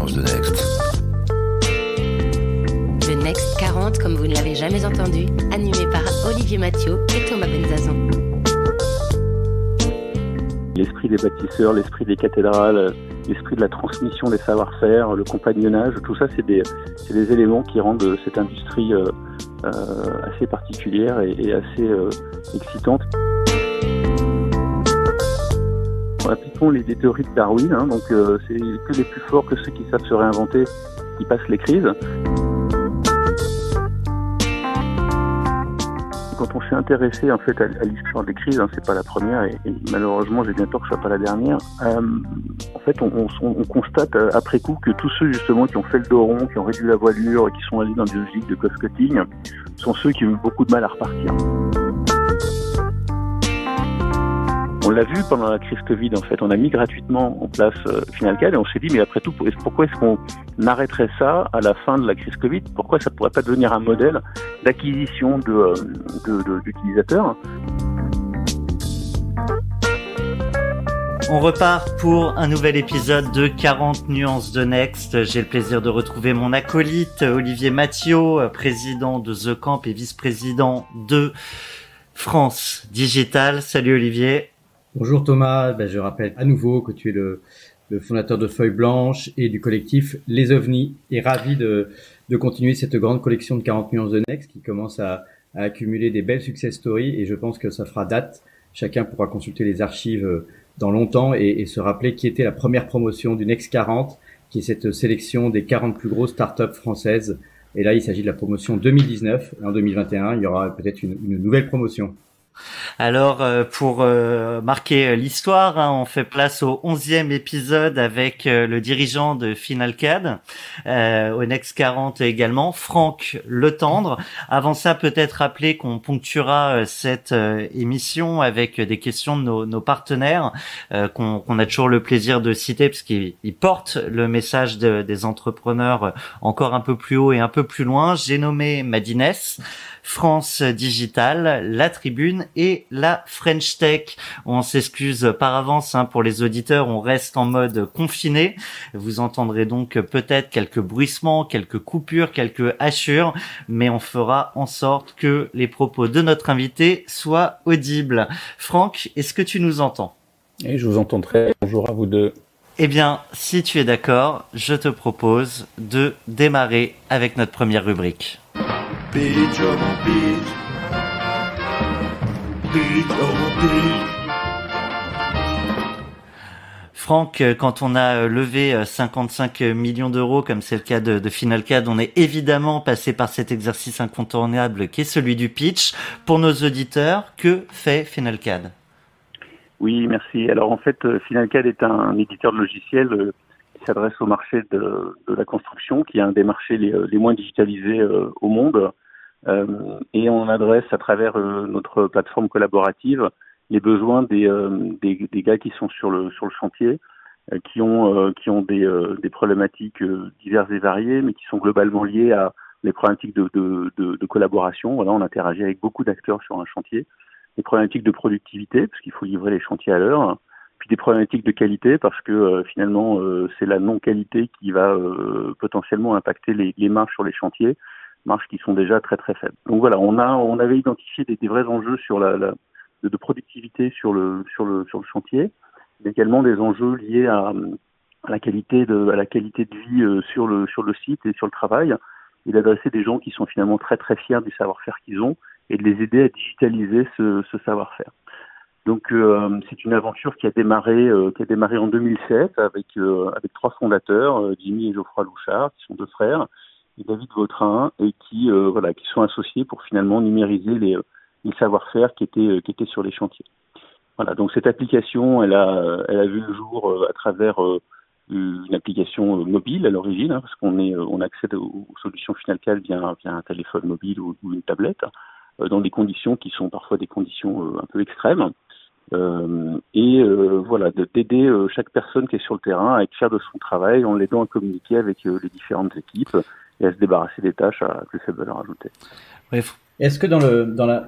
nuances de Next. Le Next 40, comme vous ne l'avez jamais entendu, animé par Olivier Mathieu et Thomas Benzazon. L'esprit des bâtisseurs, l'esprit des cathédrales, l'esprit de la transmission des savoir-faire, le compagnonnage, tout ça, c'est des éléments qui rendent cette industrie assez particulière et assez excitante. Appliquons les théories de Darwin, donc c'est que les plus forts, que ceux qui savent se réinventer, qui passent les crises. Quand on s'est intéressé en fait à l'histoire des crises, c'est pas la première et malheureusement j'ai bien peur que ce soit pas la dernière. En fait, on constate après coup que tous ceux justement qui ont fait le dos rond, qui ont réduit la voilure, qui sont allés dans des logiques de cost-cutting, sont ceux qui ont eu beaucoup de mal à repartir. On l'a vu pendant la crise Covid, en fait. On a mis gratuitement en place Finalcad et on s'est dit, mais après tout, pourquoi est-ce qu'on arrêterait ça à la fin de la crise Covid? Pourquoi ça ne pourrait pas devenir un modèle d'acquisition d'utilisateurs? On repart pour un nouvel épisode de 40 nuances de Next. J'ai le plaisir de retrouver mon acolyte, Olivier Mathieu, président de The Camp et vice-président de France Digital. Salut Olivier. Bonjour Thomas, je rappelle à nouveau que tu es le fondateur de Feuille Blanche et du collectif Les OVNIs et ravi de continuer cette grande collection de 40 nuances de Next qui commence à accumuler des belles success stories et je pense que ça fera date. Chacun pourra consulter les archives dans longtemps et se rappeler qui était la première promotion du Next 40, qui est cette sélection des 40 plus grosses startups françaises. Et là, il s'agit de la promotion 2019. Et en 2021, il y aura peut-être une nouvelle promotion. Alors, pour marquer l'histoire, on fait place au 11e épisode avec le dirigeant de Finalcad, au Next 40 également, Franck Letendre. Avant ça, peut-être rappeler qu'on ponctuera cette émission avec des questions de nos partenaires qu'on a toujours le plaisir de citer parce qu'ils portent le message des entrepreneurs encore un peu plus haut et un peu plus loin. J'ai nommé Madines, France Digital, La Tribune et la French Tech. On s'excuse par avance pour les auditeurs, on reste en mode confiné. Vous entendrez donc peut-être quelques bruissements, quelques coupures, quelques hachures, mais on fera en sorte que les propos de notre invité soient audibles. Franck, est-ce que tu nous entends? Et je vous entends très bien. Bonjour à vous deux. Eh bien, si tu es d'accord, je te propose de démarrer avec notre première rubrique. Beach, oh beach. Beach, oh beach. Franck, quand on a levé 55 millions d'euros, comme c'est le cas de Finalcad, on est évidemment passé par cet exercice incontournable qui est celui du pitch. Pour nos auditeurs, que fait Finalcad? Oui, merci. Alors en fait, Finalcad est un éditeur de logiciels qui s'adresse au marché de la construction, qui est un des marchés les moins digitalisés au monde. Et on adresse à travers notre plateforme collaborative les besoins des gars qui sont sur le chantier, qui ont des problématiques diverses et variées, mais qui sont globalement liées à les problématiques de collaboration. Voilà, on interagit avec beaucoup d'acteurs sur un chantier. Des problématiques de productivité, parce qu'il faut livrer les chantiers à l'heure, puis des problématiques de qualité, parce que finalement, c'est la non-qualité qui va potentiellement impacter les marges sur les chantiers, marges qui sont déjà très très faibles. Donc voilà, on avait identifié des vrais enjeux sur de productivité sur le chantier, mais également des enjeux liés à la qualité de vie sur le site et sur le travail, et d'adresser des gens qui sont finalement très très fiers du savoir-faire qu'ils ont, et de les aider à digitaliser ce savoir-faire. Donc c'est une aventure qui a démarré en 2007 avec trois fondateurs, Jimmy et Geoffroy Louchard, qui sont deux frères, et David Vautrin, et qui sont associés pour finalement numériser les savoir-faire qui étaient sur les chantiers. Voilà, donc cette application, elle a vu le jour à travers une application mobile à l'origine, parce on accède aux solutions Finalcad via un téléphone mobile ou une tablette, dans des conditions qui sont parfois des conditions un peu extrêmes. D'aider chaque personne qui est sur le terrain à être fière de son travail en l'aidant à communiquer avec les différentes équipes et à se débarrasser des tâches à plus faible valeur ajoutée. Bref. Est-ce que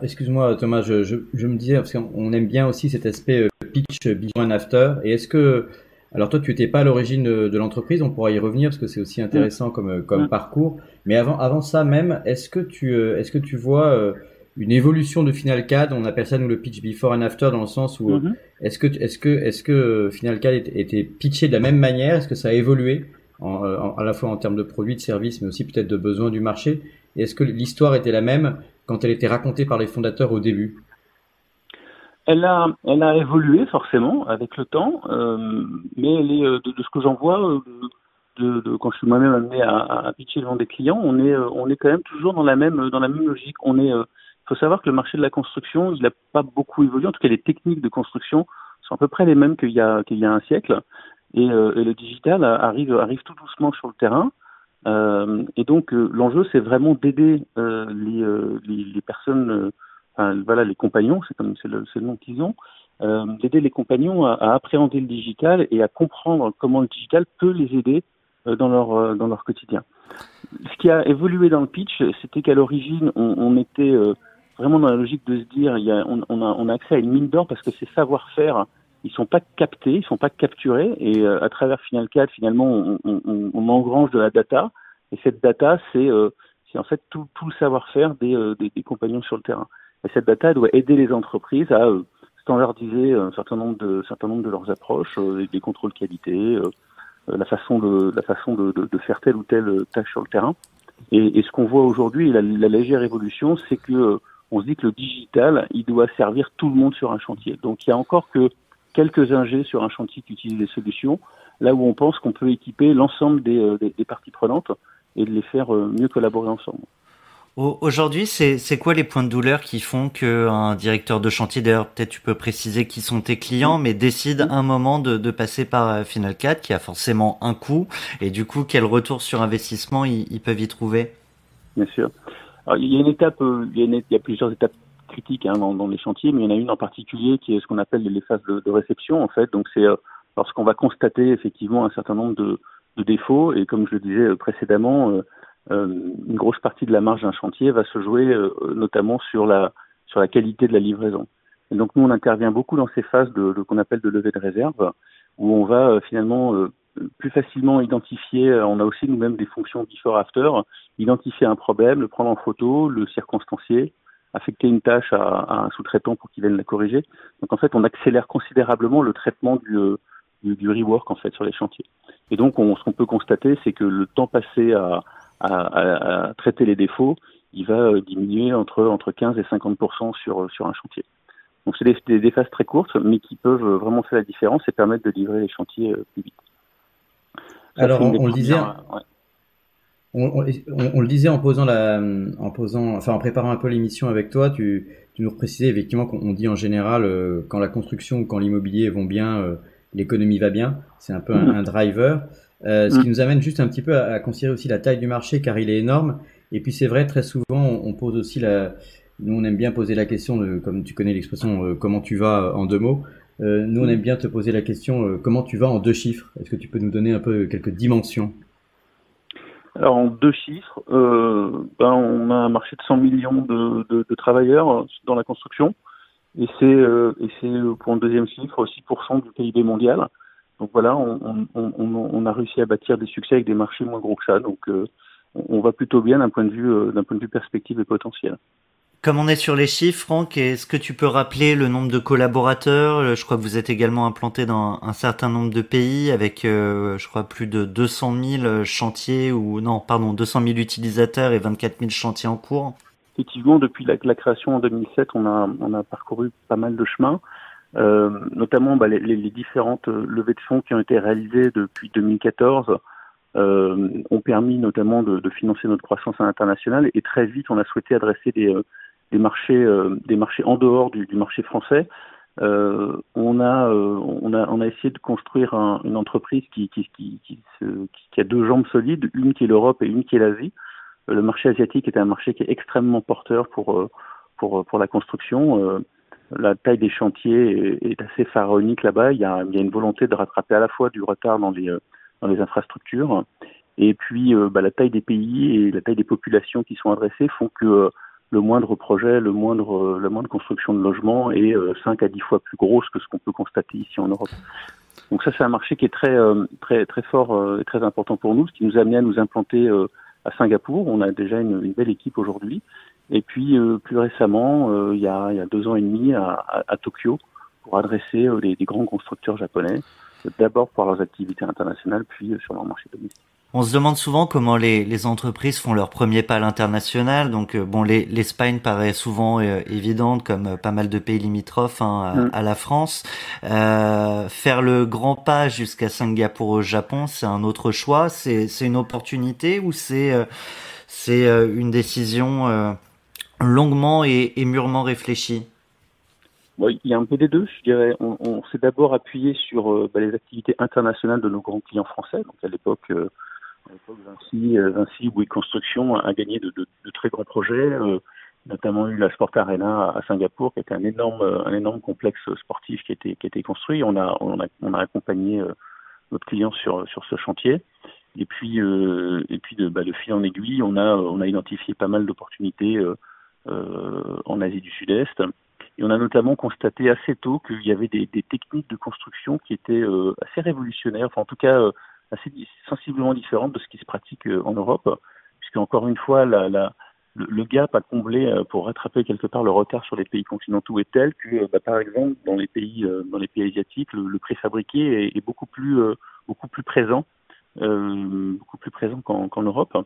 excuse-moi Thomas, je me disais, parce qu'on aime bien aussi cet aspect pitch, before and after, et est-ce que Alors toi, tu n'étais pas à l'origine de l'entreprise, on pourra y revenir parce que c'est aussi intéressant comme parcours. Mais avant ça même, est-ce que tu vois une évolution de FinalCAD? On appelle ça nous le pitch before and after dans le sens où est-ce que FinalCAD était pitché de la même manière? Est-ce que ça a évolué à la fois en termes de produits, de services, mais aussi peut-être de besoins du marché? Et est-ce que l'histoire était la même quand elle était racontée par les fondateurs au début? Elle a évolué forcément avec le temps, mais elle est de ce que j'en vois quand je suis moi-même amené à pitcher devant des clients, on est quand même toujours dans la même logique. Faut savoir que le marché de la construction, il n'a pas beaucoup évolué. En tout cas, les techniques de construction sont à peu près les mêmes qu'il y a un siècle, et le digital arrive tout doucement sur le terrain. Et donc l'enjeu, c'est vraiment d'aider les personnes. Voilà, les compagnons, c'est le nom qu'ils ont, d'aider les compagnons à appréhender le digital et à comprendre comment le digital peut les aider dans leur quotidien. Ce qui a évolué dans le pitch, c'était qu'à l'origine, on était vraiment dans la logique de se dire, on a accès à une mine d'or parce que ces savoir-faire, ils sont pas captés, ils sont pas capturés, et à travers FinalCAD, finalement, on engrange de la data, et cette data, c'est en fait tout le savoir-faire des compagnons sur le terrain. Et cette data doit aider les entreprises à standardiser un certain nombre de leurs approches, des contrôles qualité, la façon de faire telle ou telle tâche sur le terrain. Et ce qu'on voit aujourd'hui, la légère évolution, c'est que on se dit que le digital, il doit servir tout le monde sur un chantier. Donc il y a encore que quelques ingés sur un chantier qui utilisent des solutions, là où on pense qu'on peut équiper l'ensemble des parties prenantes et de les faire mieux collaborer ensemble. Aujourd'hui, c'est quoi les points de douleur qui font qu'un directeur de chantier, d'ailleurs peut-être tu peux préciser qui sont tes clients, mais décide un moment de passer par FinalCAD, qui a forcément un coût, et du coup quel retour sur investissement ils peuvent y trouver? Bien sûr. Alors, il y a plusieurs étapes critiques dans les chantiers, mais il y en a une en particulier qui est ce qu'on appelle les phases de réception, en fait. Donc c'est lorsqu'on va constater effectivement un certain nombre de défauts, et comme je le disais précédemment, une grosse partie de la marge d'un chantier va se jouer notamment sur la qualité de la livraison. Et donc nous, on intervient beaucoup dans ces phases qu'on appelle de levée de réserve, où on va finalement plus facilement identifier, on a aussi nous-mêmes des fonctions before-after, identifier un problème, le prendre en photo, le circonstancier, affecter une tâche à un sous-traitant pour qu'il vienne la corriger. Donc en fait, on accélère considérablement le traitement du rework en fait sur les chantiers. Et donc ce qu'on peut constater, c'est que le temps passé à traiter les défauts, il va diminuer entre 15 et 50% sur un chantier. Donc c'est des phases très courtes, mais qui peuvent vraiment faire la différence et permettre de livrer les chantiers plus vite. Ça, alors on le disait, on le disait en préparant un peu l'émission avec toi, tu nous précisais effectivement qu'on dit en général quand la construction ou quand l'immobilier vont bien, l'économie va bien. C'est un peu un driver. Ce qui nous amène juste un petit peu à considérer aussi la taille du marché, car il est énorme. Et puis c'est vrai, très souvent, on pose aussi nous on aime bien poser la question, comme tu connais l'expression, comment tu vas en 2 mots. Nous on aime bien te poser la question, comment tu vas en 2 chiffres. Est-ce que tu peux nous donner un peu quelques dimensions? Alors en 2 chiffres, on a un marché de 100 millions de travailleurs dans la construction, et c'est pour un deuxième chiffre 6% du PIB mondial. Donc voilà, on a réussi à bâtir des succès avec des marchés moins gros que ça. Donc on va plutôt bien d'un point de vue perspective et potentiel. Comme on est sur les chiffres, Franck, est-ce que tu peux rappeler le nombre de collaborateurs? Je crois que vous êtes également implanté dans un certain nombre de pays avec, je crois, plus de 200 000 chantiers 200 000 utilisateurs et 24 000 chantiers en cours. Effectivement, depuis la création en 2007, on a parcouru pas mal de chemins. Notamment les différentes levées de fonds qui ont été réalisées depuis 2014 ont permis notamment de financer notre croissance à l'international, et très vite on a souhaité adresser des marchés en dehors du marché français. On a essayé de construire une entreprise qui a 2 jambes solides, une qui est l'Europe et une qui est l'Asie. Le marché asiatique est un marché qui est extrêmement porteur pour la construction. La taille des chantiers est assez pharaonique là-bas. Il y a une volonté de rattraper à la fois du retard dans les infrastructures, et puis la taille des pays et la taille des populations qui sont adressées font que le moindre projet, la moindre construction de logement est 5 à 10 fois plus grosse que ce qu'on peut constater ici en Europe. Donc ça, c'est un marché qui est très très fort et très important pour nous, ce qui nous a amené à nous implanter à Singapour. On a déjà une belle équipe aujourd'hui. Et puis plus récemment, il y a 2 ans et demi, à Tokyo, pour adresser les grands constructeurs japonais, d'abord pour leurs activités internationales, puis sur leur marché domestique. On se demande souvent comment les entreprises font leur premier pas à l'international. Donc l'Espagne paraît souvent évidente, comme pas mal de pays limitrophes à la France. Faire le grand pas jusqu'à Singapour au Japon, c'est un autre choix. C'est une opportunité ou c'est une décision longuement et mûrement réfléchie? Bon, il y a un peu des deux, je dirais. On s'est d'abord appuyé sur les activités internationales de nos grands clients français. Donc à l'époque Vinci Bouygues Construction a gagné de très grands projets, notamment eu la Sport Arena à Singapour, qui était un énorme complexe sportif qui a été construit. On a accompagné notre client sur ce chantier. Et puis de fil en aiguille, on a identifié pas mal d'opportunités en Asie du Sud-Est. Et on a notamment constaté assez tôt qu'il y avait des techniques de construction qui étaient assez révolutionnaires, enfin en tout cas assez sensiblement différentes de ce qui se pratique en Europe, puisque encore une fois le gap à combler pour rattraper quelque part le retard sur les pays continentaux est tel que par exemple dans les pays asiatiques le préfabriqué est beaucoup plus présent qu'en Europe.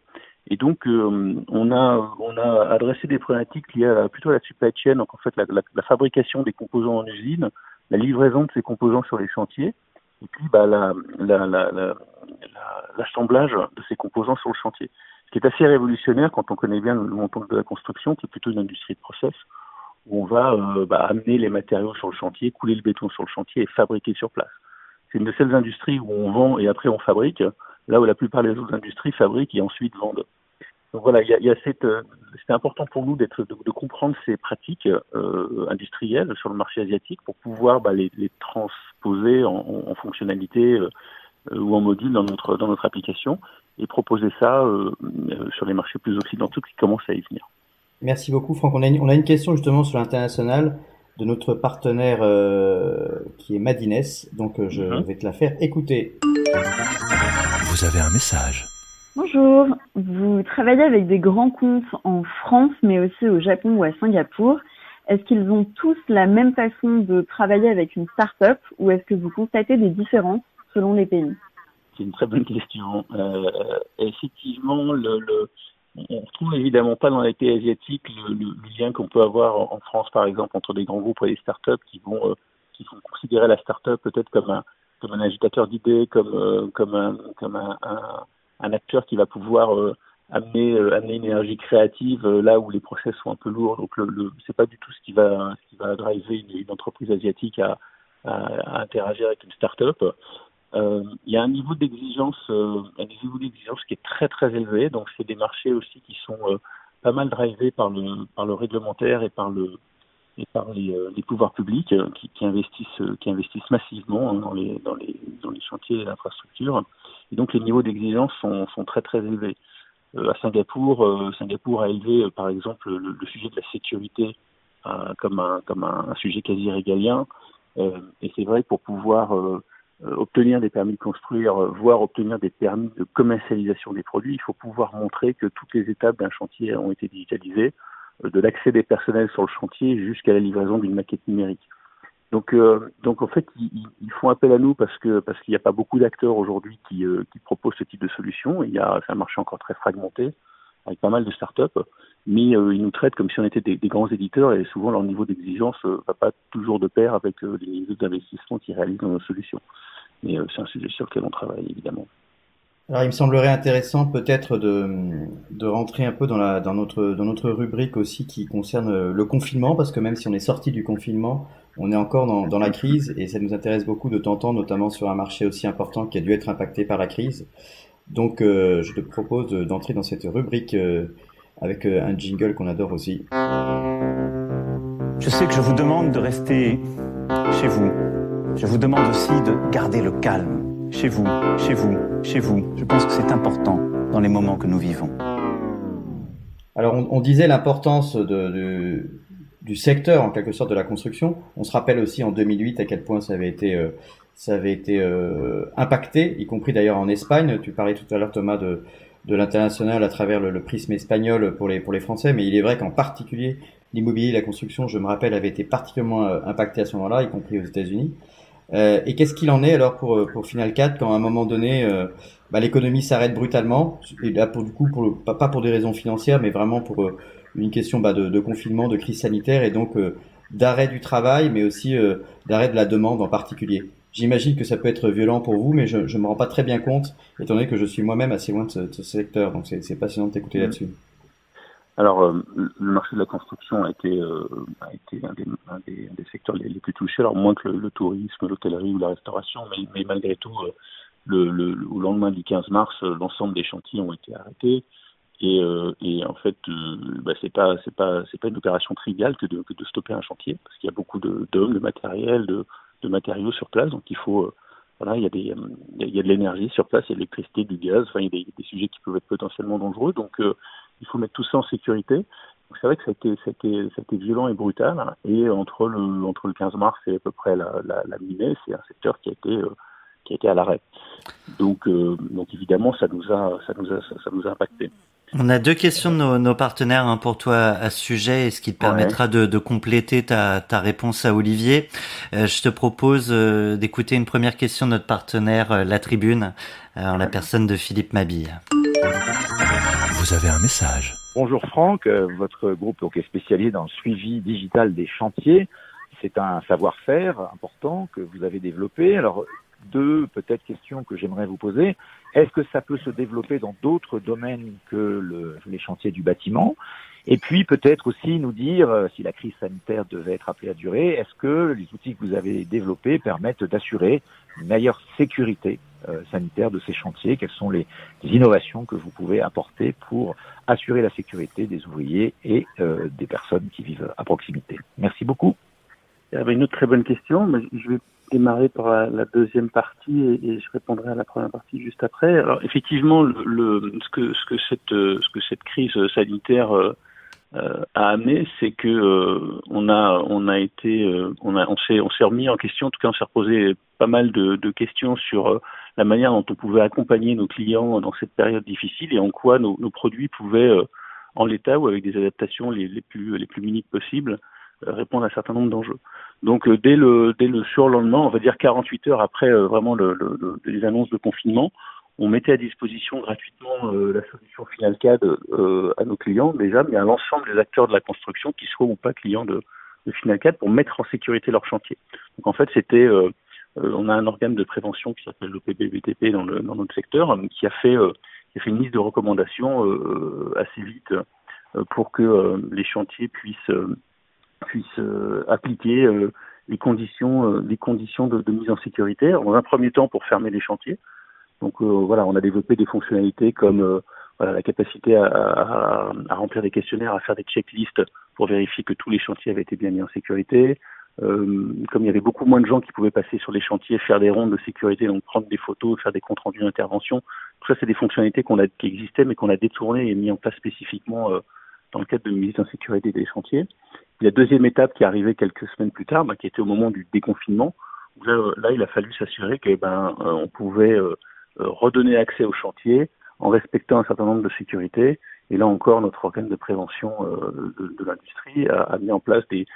Et donc on a adressé des problématiques liées plutôt à la supply chain, donc en fait la fabrication des composants en usine, la livraison de ces composants sur les chantiers, et puis l'assemblage de ces composants sur le chantier. Ce qui est assez révolutionnaire quand on connaît bien le monde de la construction, qui est plutôt une industrie de process, où on va amener les matériaux sur le chantier, couler le béton sur le chantier et fabriquer sur place. C'est une de celles industries où on vend et après on fabrique, là où la plupart des autres industries fabriquent et ensuite vendent. Donc voilà, c'est important pour nous de comprendre ces pratiques industrielles sur le marché asiatique pour pouvoir les transposer en fonctionnalité ou en module dans notre application et proposer ça sur les marchés plus occidentaux qui commencent à y venir. Merci beaucoup Franck. On a une question justement sur l'international de notre partenaire qui est Madines, donc je vais te la faire écouter. Vous avez un message. Bonjour, vous travaillez avec des grands comptes en France, mais aussi au Japon ou à Singapour. Est-ce qu'ils ont tous la même façon de travailler avec une start-up ou est-ce que vous constatez des différences selon les pays? C'est une très bonne question. Effectivement, on retrouve évidemment pas dans les pays asiatiques le lien qu'on peut avoir en France, par exemple, entre des grands groupes et des start-up qui vont considérer la start-up peut-être comme un agitateur d'idées, comme un acteur qui va pouvoir amener une énergie créative là où les process sont un peu lourds. Donc c'est pas du tout ce qui va driver une entreprise asiatique à interagir avec une start-up. Il y a un niveau d'exigence qui est très très élevé. Donc c'est des marchés aussi qui sont pas mal drivés par le réglementaire et par les pouvoirs publics qui investissent massivement dans les chantiers et l'infrastructure. Et donc les niveaux d'exigence sont très très élevés. À Singapour a élevé par exemple le sujet de la sécurité comme un sujet quasi régalien. Et c'est vrai que pour pouvoir obtenir des permis de construire, voire obtenir des permis de commercialisation des produits, il faut pouvoir montrer que toutes les étapes d'un chantier ont été digitalisées, de l'accès des personnels sur le chantier jusqu'à la livraison d'une maquette numérique. Donc en fait, ils font appel à nous parce qu'il n'y a pas beaucoup d'acteurs aujourd'hui qui proposent ce type de solution. C'est un marché encore très fragmenté, avec pas mal de start-up, mais ils nous traitent comme si on était des grands éditeurs et souvent leur niveau d'exigence va pas toujours de pair avec les niveaux d'investissement qu'ils réalisent dans nos solutions. Mais c'est un sujet sur lequel on travaille évidemment. Alors, il me semblerait intéressant peut-être de rentrer un peu dans notre rubrique aussi qui concerne le confinement, parce que même si on est sorti du confinement, on est encore dans la crise et ça nous intéresse beaucoup de t'entendre, notamment sur un marché aussi important qui a dû être impacté par la crise. Donc, je te propose d'entrer dans cette rubrique avec un jingle qu'on adore aussi. Je sais que je vous demande de rester chez vous. Je vous demande aussi de garder le calme. Chez vous, chez vous, chez vous. Je pense que c'est important dans les moments que nous vivons. Alors, on disait l'importance du secteur, en quelque sorte, de la construction. On se rappelle aussi en 2008 à quel point ça avait été ça avait été impacté, y compris d'ailleurs en Espagne. Tu parlais tout à l'heure, Thomas, de l'international à travers le prisme espagnol pour les Français, mais il est vrai qu'en particulier l'immobilier, la construction, je me rappelle, avait été particulièrement impacté à ce moment-là, y compris aux États-Unis. Et qu'est-ce qu'il en est alors pour Final 4 quand à un moment donné l'économie s'arrête brutalement, et là pas pour des raisons financières, mais vraiment pour une question de confinement, de crise sanitaire, et donc d'arrêt du travail, mais aussi d'arrêt de la demande en particulier. J'imagine que ça peut être violent pour vous, mais je me rends pas très bien compte, étant donné que je suis moi-même assez loin de ce secteur, donc c'est passionnant de t'écouter là-dessus. Alors, le marché de la construction a été un des secteurs les plus touchés, alors moins que le tourisme, l'hôtellerie ou la restauration, mais malgré tout, au lendemain du 15 mars, l'ensemble des chantiers ont été arrêtés. Et en fait, c'est pas une opération triviale que de stopper un chantier, parce qu'il y a beaucoup d'hommes, de matériel, de matériaux sur place, donc il faut il y a de l'énergie sur place, il y a de l'électricité, du gaz, enfin il y a des sujets qui peuvent être potentiellement dangereux, donc il faut mettre tout ça en sécurité. Donc c'est vrai que ça a été violent et brutal, et entre le 15 mars et à peu près la mi-mai, c'est un secteur qui a été à l'arrêt. Donc évidemment ça nous a impacté. On a deux questions de nos partenaires pour toi à ce sujet, et ce qui te permettra de compléter ta réponse à Olivier. Je te propose d'écouter une première question de notre partenaire La Tribune, en la personne de Philippe Mabille. Vous avez un message. Bonjour Franck, votre groupe est spécialisé dans le suivi digital des chantiers. C'est un savoir-faire important que vous avez développé. Alors, deux peut-être questions que j'aimerais vous poser. Est-ce que ça peut se développer dans d'autres domaines que les chantiers du bâtiment? Et puis peut-être aussi nous dire, si la crise sanitaire devait être appelée à durer, est-ce que les outils que vous avez développés permettent d'assurer une meilleure sécurité sanitaire de ces chantiers? Quelles sont les innovations que vous pouvez apporter pour assurer la sécurité des ouvriers et des personnes qui vivent à proximité? Merci beaucoup. Il y avait une autre très bonne question, mais je vais démarrer par la deuxième partie et je répondrai à la première partie juste après. Alors effectivement, ce que cette crise sanitaire a amené, c'est que on s'est remis en question. En tout cas, on s'est reposé pas mal de questions sur la manière dont on pouvait accompagner nos clients dans cette période difficile et en quoi nos produits pouvaient, en l'état ou avec des adaptations les plus minimes possibles, répondre à un certain nombre d'enjeux. Donc dès le surlendemain, on va dire 48 heures après vraiment les annonces de confinement, on mettait à disposition gratuitement la solution FinalCAD à nos clients déjà, mais à l'ensemble des acteurs de la construction qui soient ou pas clients de FinalCAD pour mettre en sécurité leur chantier. Donc en fait c'était on a un organe de prévention qui s'appelle l'OPB-BTP dans notre secteur qui a fait une liste de recommandations assez vite pour que les chantiers puissent appliquer les conditions de mise en sécurité. Dans un premier temps pour fermer les chantiers. Donc on a développé des fonctionnalités comme la capacité à remplir des questionnaires, à faire des checklists pour vérifier que tous les chantiers avaient été bien mis en sécurité. Comme il y avait beaucoup moins de gens qui pouvaient passer sur les chantiers, faire des rondes de sécurité, donc prendre des photos, faire des comptes rendus d'intervention. Tout ça, c'est des fonctionnalités qui existaient, mais qu'on a détournées et mis en place spécifiquement dans le cadre de mise en sécurité des chantiers. La deuxième étape qui est arrivée quelques semaines plus tard, qui était au moment du déconfinement, où là il a fallu s'assurer que on pouvait redonner accès aux chantiers en respectant un certain nombre de sécurités. Et là encore, notre organe de prévention de l'industrie a mis en place des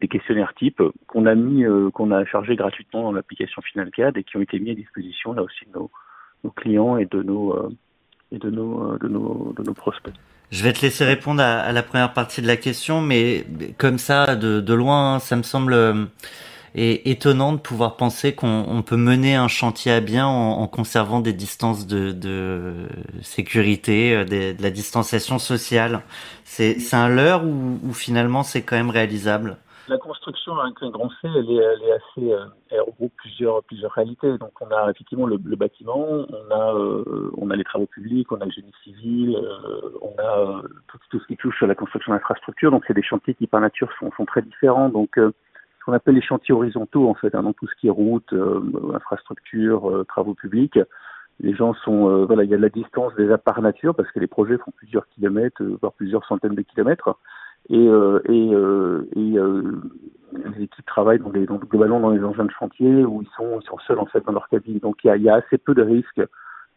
questionnaires types qu'on a chargés gratuitement dans l'application FinalCAD et qui ont été mis à disposition là aussi de nos clients et de nos prospects. Je vais te laisser répondre à la première partie de la question, mais comme ça, de loin, ça me semble étonnant de pouvoir penser qu'on peut mener un chantier à bien en conservant des distances de sécurité, de la distanciation sociale. C'est un leurre ou finalement c'est quand même réalisable? La construction avec un grand C, elle regroupe plusieurs réalités. Donc on a effectivement le bâtiment, on a les travaux publics, on a le génie civil, on a tout ce qui touche à la construction d'infrastructures. Donc c'est des chantiers qui par nature sont très différents. Donc ce qu'on appelle les chantiers horizontaux en fait, donc tout ce qui est route, infrastructure, travaux publics. Les gens sont il y a de la distance déjà par nature parce que les projets font plusieurs kilomètres, voire plusieurs centaines de kilomètres. les équipes travaillent globalement dans les engins de chantier où ils sont seuls en fait dans leur cabine. Donc il y a assez peu de risques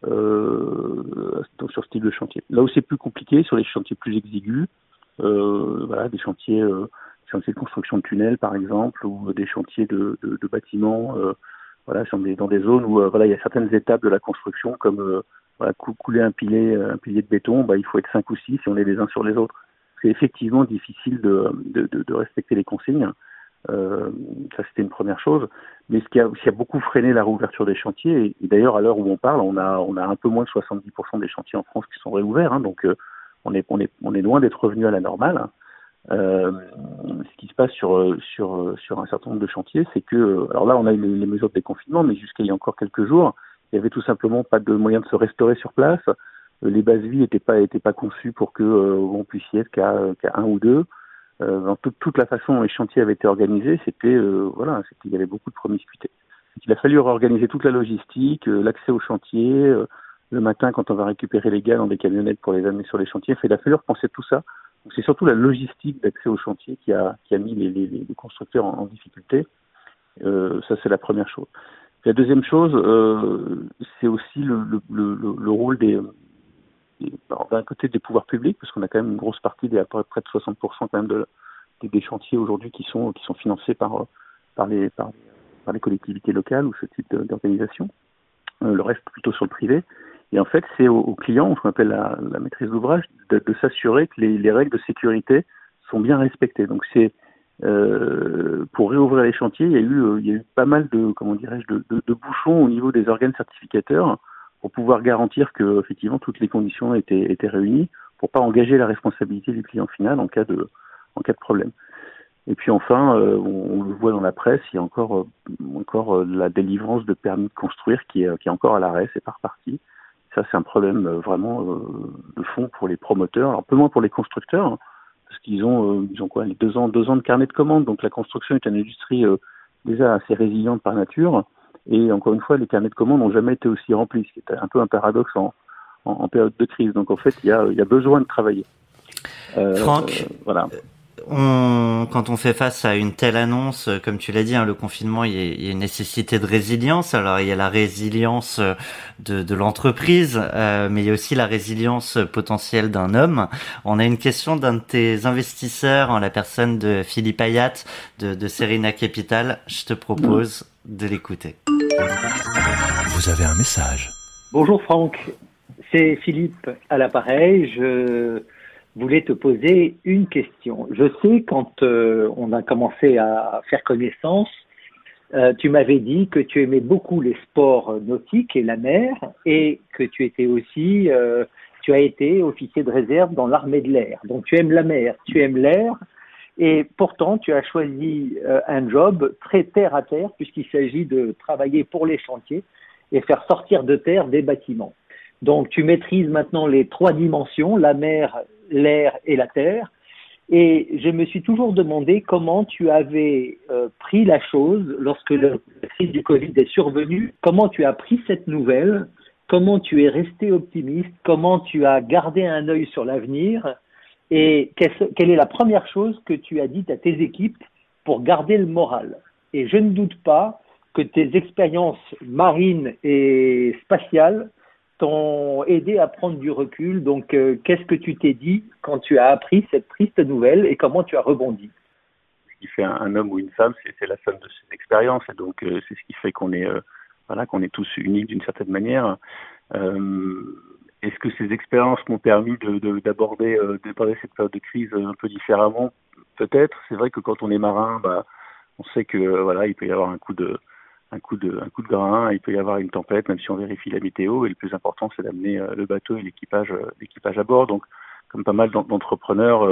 sur ce type de chantier. Là où c'est plus compliqué, sur les chantiers plus exigus, des chantiers de construction de tunnels par exemple, ou des chantiers de bâtiments, dans des zones où il y a certaines étapes de la construction comme couler un pilier de béton, il faut être 5 ou 6 et on est les uns sur les autres. C'est effectivement difficile de respecter les consignes. Ça c'était une première chose. Mais ce qui a beaucoup freiné la réouverture des chantiers, et d'ailleurs à l'heure où on parle, on a un peu moins de 70% des chantiers en France qui sont réouverts, hein, donc on est loin d'être revenu à la normale. Ce qui se passe sur un certain nombre de chantiers, c'est que, alors là on a eu les mesures de déconfinement, mais jusqu'à il y a encore quelques jours, il y avait tout simplement pas de moyen de se restaurer sur place. Les bases vies n'étaient pas conçues pour que on puisse y être qu'à un ou deux. Dans toute la façon dont les chantiers avaient été organisés, il y avait beaucoup de promiscuité. Il a fallu réorganiser toute la logistique, l'accès aux chantiers, le matin quand on va récupérer les gars dans des camionnettes pour les amener sur les chantiers. Il a fallu repenser tout ça. Donc c'est surtout la logistique d'accès aux chantiers qui a mis les constructeurs en difficulté. Ça c'est la première chose. La deuxième chose, c'est aussi le rôle d'un côté des pouvoirs publics, parce qu'on a quand même une grosse partie, à peu près de 60% quand même des chantiers aujourd'hui qui sont financés par les collectivités locales ou ce type d'organisation. Le reste plutôt sur le privé. Et en fait, c'est aux clients, ce qu'on appelle la maîtrise d'ouvrage, de s'assurer que les règles de sécurité sont bien respectées. Donc c'est pour réouvrir les chantiers, il y a eu pas mal de bouchons au niveau des organes certificateurs pour pouvoir garantir que effectivement toutes les conditions étaient réunies pour pas engager la responsabilité du client final en cas de problème. Et puis enfin, on le voit dans la presse, il y a encore la délivrance de permis de construire qui est encore à l'arrêt, c'est pas reparti. Ça c'est un problème vraiment de fond pour les promoteurs, alors peu moins pour les constructeurs, hein, parce qu'ils ont quoi, les 2 ans de carnet de commandes. Donc la construction est une industrie déjà assez résiliente par nature. Et encore une fois, les carnets de commandes n'ont jamais été aussi remplis, ce qui est un peu un paradoxe en période de crise. Donc en fait, il y a besoin de travailler. Franck, voilà. Quand on fait face à une telle annonce, comme tu l'as dit, le confinement, il y a une nécessité de résilience. Alors il y a la résilience de l'entreprise, mais il y a aussi la résilience potentielle d'un homme. On a une question d'un de tes investisseurs, en la personne de Philippe Ayat de Serena Capital. Je te propose de l'écouter. Vous avez un message. Bonjour Franck, c'est Philippe à l'appareil. Je voulais te poser une question. Je sais quand on a commencé à faire connaissance, tu m'avais dit que tu aimais beaucoup les sports nautiques et la mer, et que tu étais aussi, tu as été officier de réserve dans l'armée de l'air. Donc tu aimes la mer, tu aimes l'air, et pourtant tu as choisi un job très terre à terre puisqu'il s'agit de travailler pour les chantiers et faire sortir de terre des bâtiments. Donc tu maîtrises maintenant les 3 dimensions, la mer, l'air et la terre. Et je me suis toujours demandé comment tu avais pris la chose lorsque la crise du Covid est survenue. Comment tu as pris cette nouvelle? Comment tu es resté optimiste? Comment tu as gardé un œil sur l'avenir? Et quelle est la première chose que tu as dite à tes équipes pour garder le moral? Et je ne doute pas que tes expériences marines et spatiales t'ont aidé à prendre du recul. Donc, qu'est-ce que tu t'es dit quand tu as appris cette triste nouvelle et comment tu as rebondi? Ce qui fait un homme ou une femme, c'est la somme de ses expériences. Et donc, c'est ce qui fait qu'on est tous uniques d'une certaine manière. Est-ce que ces expériences m'ont permis d'aborder cette période de crise un peu différemment? Peut-être. C'est vrai que quand on est marin, on sait que il peut y avoir un coup de grain, il peut y avoir une tempête, même si on vérifie la météo. Et le plus important, c'est d'amener le bateau et l'équipage à bord. Donc, comme pas mal d'entrepreneurs,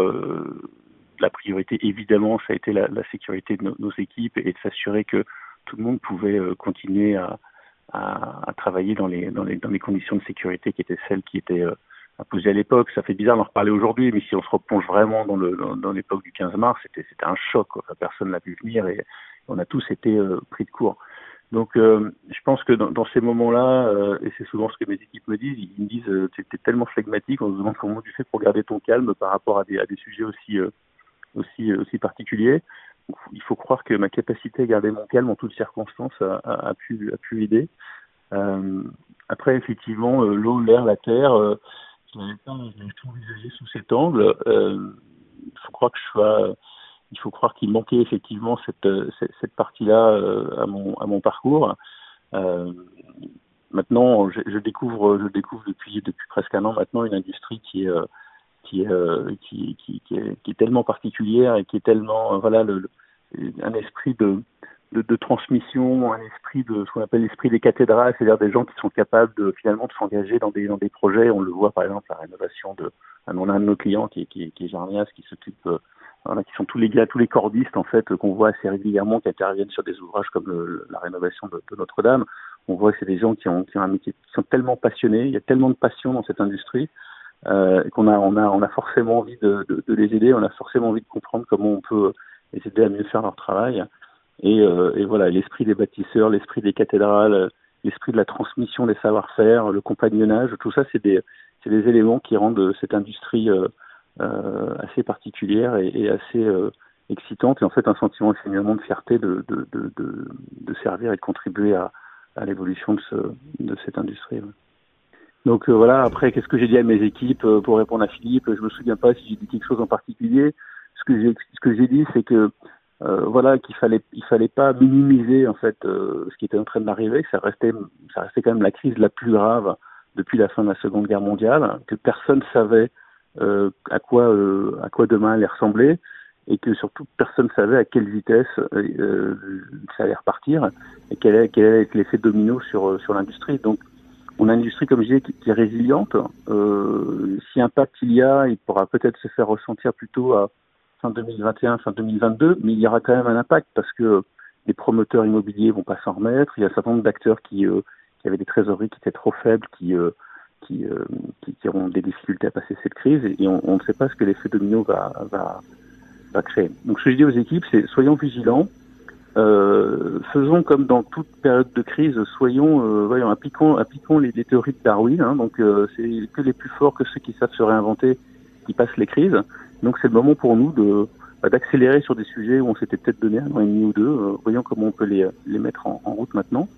la priorité, évidemment, ça a été la sécurité de nos équipes et de s'assurer que tout le monde pouvait continuer à travailler dans les conditions de sécurité qui étaient celles qui étaient imposées à l'époque. Ça fait bizarre d'en reparler aujourd'hui, mais si on se replonge vraiment dans l'époque du 15 mars, c'était un choc, quoi. Personne l'a vu venir et on a tous été pris de court. Donc, je pense que dans ces moments-là, et c'est souvent ce que mes équipes me disent, ils me disent t'es tellement flegmatique, on se demande comment tu fais pour garder ton calme par rapport à des sujets aussi particulier. Donc, il faut croire que ma capacité à garder mon calme en toutes circonstances a pu aider. Après, effectivement, l'eau, l'air, la terre, je n'avais pas tout envisagé sous cet angle. Il faut croire qu'il manquait effectivement cette partie-là à mon parcours. Maintenant, je découvre depuis presque un an maintenant une industrie qui est tellement particulière et qui est tellement un esprit de transmission, un esprit de ce qu'on appelle l'esprit des cathédrales, c'est-à-dire des gens qui sont capables finalement de s'engager dans des projets. On le voit par exemple la rénovation on a un de nos clients qui est Jarnias, qui s'occupe qui sont tous les cordistes en fait qu'on voit assez régulièrement, qui interviennent sur des ouvrages comme la rénovation de Notre-Dame. On voit que c'est des gens qui ont un métier, qui sont tellement passionnés, il y a tellement de passion dans cette industrie qu'on a forcément envie de les aider, on a forcément envie de comprendre comment on peut les aider à mieux faire leur travail. Et voilà, l'esprit des bâtisseurs, l'esprit des cathédrales, l'esprit de la transmission des savoir-faire, le compagnonnage, tout ça, c'est des éléments qui rendent cette industrie assez particulière et assez excitante, et en fait un sentiment finalement de fierté de servir et de contribuer à l'évolution de cette industrie. Ouais. Donc voilà, après, qu'est-ce que j'ai dit à mes équipes pour répondre à Philippe? Je me souviens pas si j'ai dit quelque chose en particulier. Ce que j'ai dit, c'est que qu'il fallait pas minimiser en fait ce qui était en train d'arriver, que ça restait quand même la crise la plus grave depuis la fin de la Seconde Guerre mondiale, que personne savait à quoi demain allait ressembler, et que surtout personne savait à quelle vitesse ça allait repartir et quel allait être l'effet domino sur l'industrie. Donc on a une industrie, comme je disais, qui est résiliente. Si impact il pourra peut-être se faire ressentir plutôt à fin 2021, fin 2022, mais il y aura quand même un impact parce que les promoteurs immobiliers vont pas s'en remettre. Il y a un certain nombre d'acteurs qui avaient des trésoreries qui étaient trop faibles, qui auront des difficultés à passer cette crise, et on ne sait pas ce que l'effet domino va créer. Donc ce que je dis aux équipes, c'est soyons vigilants, faisons comme dans toute période de crise, appliquons les théories de Darwin, hein, donc c'est que les plus forts, que ceux qui savent se réinventer, qui passent les crises. Donc c'est le moment pour nous d'accélérer sur des sujets où on s'était peut-être donné un an et demi ou deux, voyons comment on peut les mettre en route maintenant.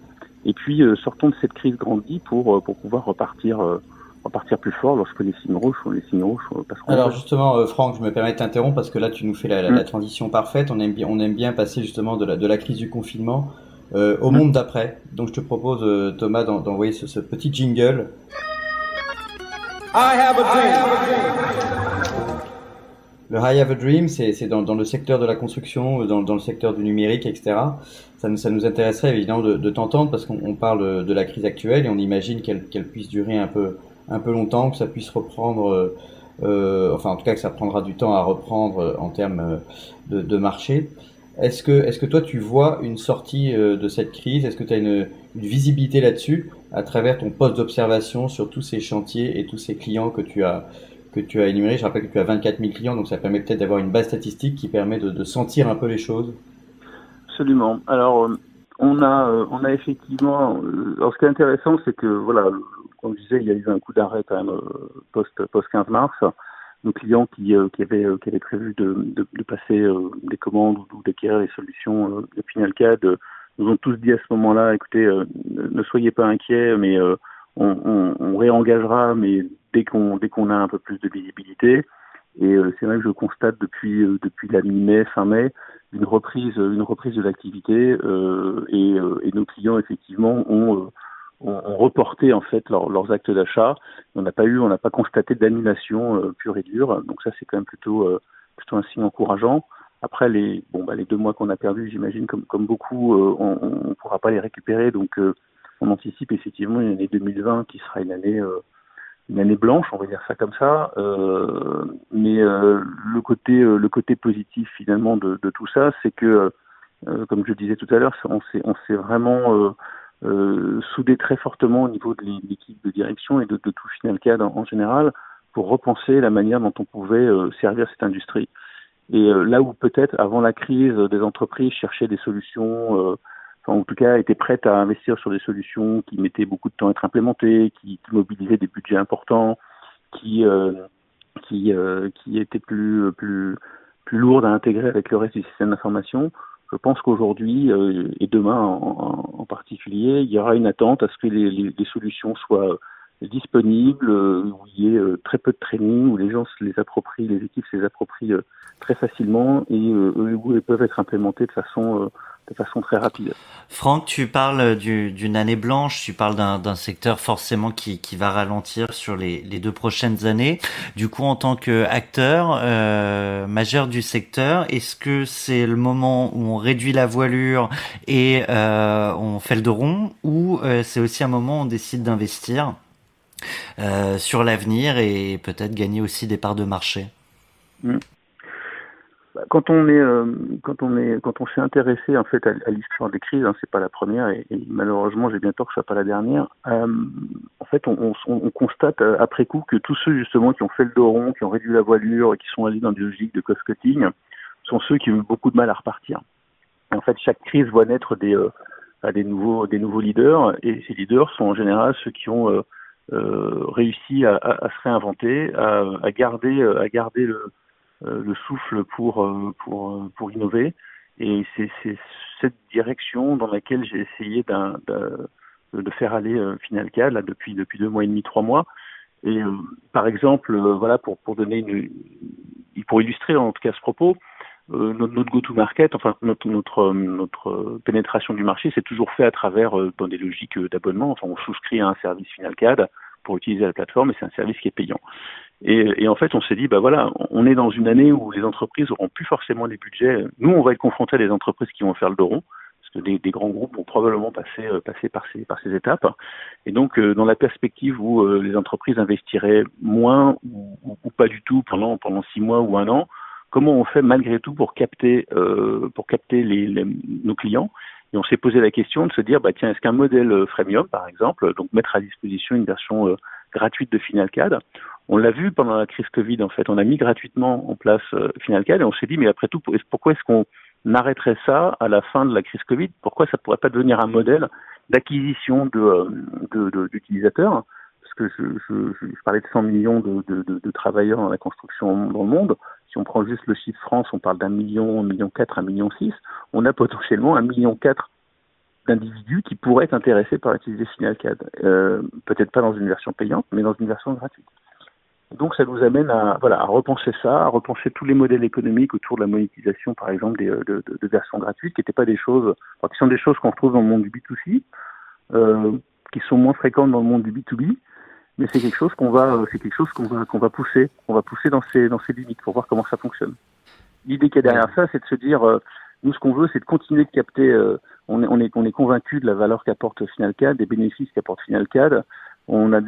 Et puis sortons de cette crise grandie pour pouvoir repartir plus fort lorsque les signes rouges passeront. Alors justement, Franck, je me permets de t'interrompre parce que là tu nous fais la transition parfaite. On aime bien passer justement de la crise du confinement au monde d'après. Donc je te propose, Thomas, d'envoyer ce petit jingle. I have a dream. Le I have a dream, c'est dans le secteur de la construction, dans le secteur du numérique, etc. Ça nous intéresserait évidemment de t'entendre parce qu'on parle de la crise actuelle et on imagine qu'elle puisse durer un peu longtemps, que ça puisse reprendre, en tout cas que ça prendra du temps à reprendre en termes de marché. Est-ce que toi tu vois une sortie de cette crise? Est-ce que tu as une visibilité là-dessus à travers ton poste d'observation sur tous ces chantiers et tous ces clients que tu as énumérés? Je rappelle que tu as 24 000 clients, donc ça permet peut-être d'avoir une base statistique qui permet de sentir un peu les choses. Absolument. Alors on a effectivement. Alors ce qui est intéressant, c'est que voilà, comme je disais, il y a eu un coup d'arrêt quand même post 15 mars. Nos clients qui avaient prévu de passer des commandes ou d'acquérir les solutions de FinalCAD nous ont tous dit à ce moment-là, écoutez, ne soyez pas inquiets, mais on réengagera, mais dès qu'on a un peu plus de visibilité. Et c'est vrai que je constate depuis la mi-mai, fin mai, une reprise de l'activité et nos clients effectivement ont reporté en fait leurs actes d'achat. On n'a pas constaté d'annulation pure et dure. Donc ça c'est quand même plutôt un signe encourageant. Après les 2 mois qu'on a perdus, j'imagine comme beaucoup, on pourra pas les récupérer. Donc on anticipe effectivement une année 2020 qui sera une année blanche, on va dire ça comme ça. Mais le côté positif finalement de tout ça, c'est que comme je le disais tout à l'heure, on s'est vraiment soudé très fortement au niveau de l'équipe de direction et de tout FinalCAD en général pour repenser la manière dont on pouvait servir cette industrie. Et là où peut-être avant la crise, des entreprises cherchaient des solutions, en tout cas étaient prêtes à investir sur des solutions qui mettaient beaucoup de temps à être implémentées, qui mobilisaient des budgets importants, qui étaient plus plus lourde à intégrer avec le reste du système d'information. Je pense qu'aujourd'hui et demain en particulier, il y aura une attente à ce que les solutions soient disponibles, où il y ait très peu de training, où les gens se les approprient, les équipes se les approprient très facilement et où elles peuvent être implémentées de façon très rapide. Franck, tu parles d'une année blanche, tu parles d'un secteur forcément qui va ralentir sur les 2 prochaines années. Du coup, en tant qu'acteur majeur du secteur, est-ce que c'est le moment où on réduit la voilure et on fait le dos rond, ou c'est aussi un moment où on décide d'investir sur l'avenir et peut-être gagner aussi des parts de marché? Quand on s'est intéressé en fait à l'histoire des crises, c'est pas la première et malheureusement j'ai bien peur que ce soit pas la dernière. En fait, on constate après coup que tous ceux justement qui ont fait le dos rond, qui ont réduit la voilure et qui sont allés dans des logiques de cost-cutting, sont ceux qui ont eu beaucoup de mal à repartir. Et en fait, chaque crise voit naître des nouveaux leaders, et ces leaders sont en général ceux qui ont réussi à se réinventer, à garder le souffle pour innover, et c'est cette direction dans laquelle j'ai essayé de faire aller Finalcad là depuis 2 mois et demi, 3 mois. Et par exemple, voilà, pour illustrer en tout cas ce propos, notre go-to-market, enfin notre pénétration du marché, c'est toujours fait à travers dans des logiques d'abonnement. Enfin, on souscrit à un service Finalcad pour utiliser la plateforme, et c'est un service qui est payant. Et en fait, on s'est dit, voilà, on est dans une année où les entreprises auront plus forcément les budgets. Nous, on va être confrontés à des entreprises qui vont faire le dos rond, parce que des grands groupes vont probablement passer par ces étapes. Et donc, dans la perspective où les entreprises investiraient moins ou pas du tout pendant 6 mois ou 1 an, comment on fait malgré tout pour capter nos clients? Et on s'est posé la question de se dire, tiens, est-ce qu'un modèle freemium, par exemple, donc mettre à disposition une version gratuite de Finalcad, on l'a vu pendant la crise Covid, en fait, on a mis gratuitement en place Finalcad, et on s'est dit, mais après tout, pourquoi est-ce qu'on arrêterait ça à la fin de la crise Covid? Pourquoi ça pourrait pas devenir un modèle d'acquisition d'utilisateurs? Parce que je parlais de 100 millions de travailleurs dans la construction dans le monde. Si on prend juste le chiffre France, on parle d'1 million, 1,4 million, 1,6 million. On a potentiellement 1,4 million d'individus qui pourraient être intéressés par utiliser Finalcad. Peut-être pas dans une version payante, mais dans une version gratuite. Donc ça nous amène à repenser ça, à repenser tous les modèles économiques autour de la monétisation, par exemple, de versions gratuites, qui sont des choses qu'on retrouve dans le monde du B2C, qui sont moins fréquentes dans le monde du B2B. Mais c'est quelque chose qu'on va pousser. On va pousser dans ses limites pour voir comment ça fonctionne. L'idée qu'il y a derrière ça, c'est de se dire, nous, ce qu'on veut, c'est de continuer de capter. On est convaincu de la valeur qu'apporte Finalcad, des bénéfices qu'apporte Finalcad. On a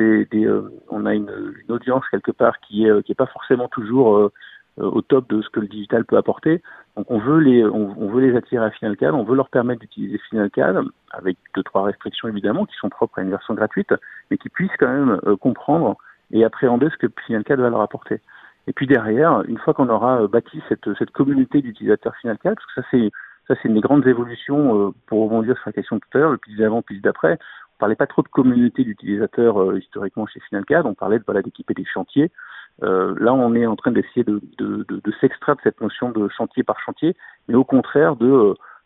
une audience quelque part qui est pas forcément toujours au top de ce que le digital peut apporter. Donc on veut les attirer à Finalcad, on veut leur permettre d'utiliser Finalcad avec 2-3 restrictions évidemment qui sont propres à une version gratuite, mais qui puissent quand même comprendre et appréhender ce que Finalcad va leur apporter. Et puis derrière, une fois qu'on aura bâti cette communauté d'utilisateurs Finalcad, parce que ça c'est une des grandes évolutions pour rebondir sur la question de tout à l'heure, le pilier d'avant, le pilier d'après. On parlait pas trop de communauté d'utilisateurs historiquement chez Finalcad, on parlait d'équiper des chantiers. Là, on est en train d'essayer de s'extraire de cette notion de chantier par chantier, mais au contraire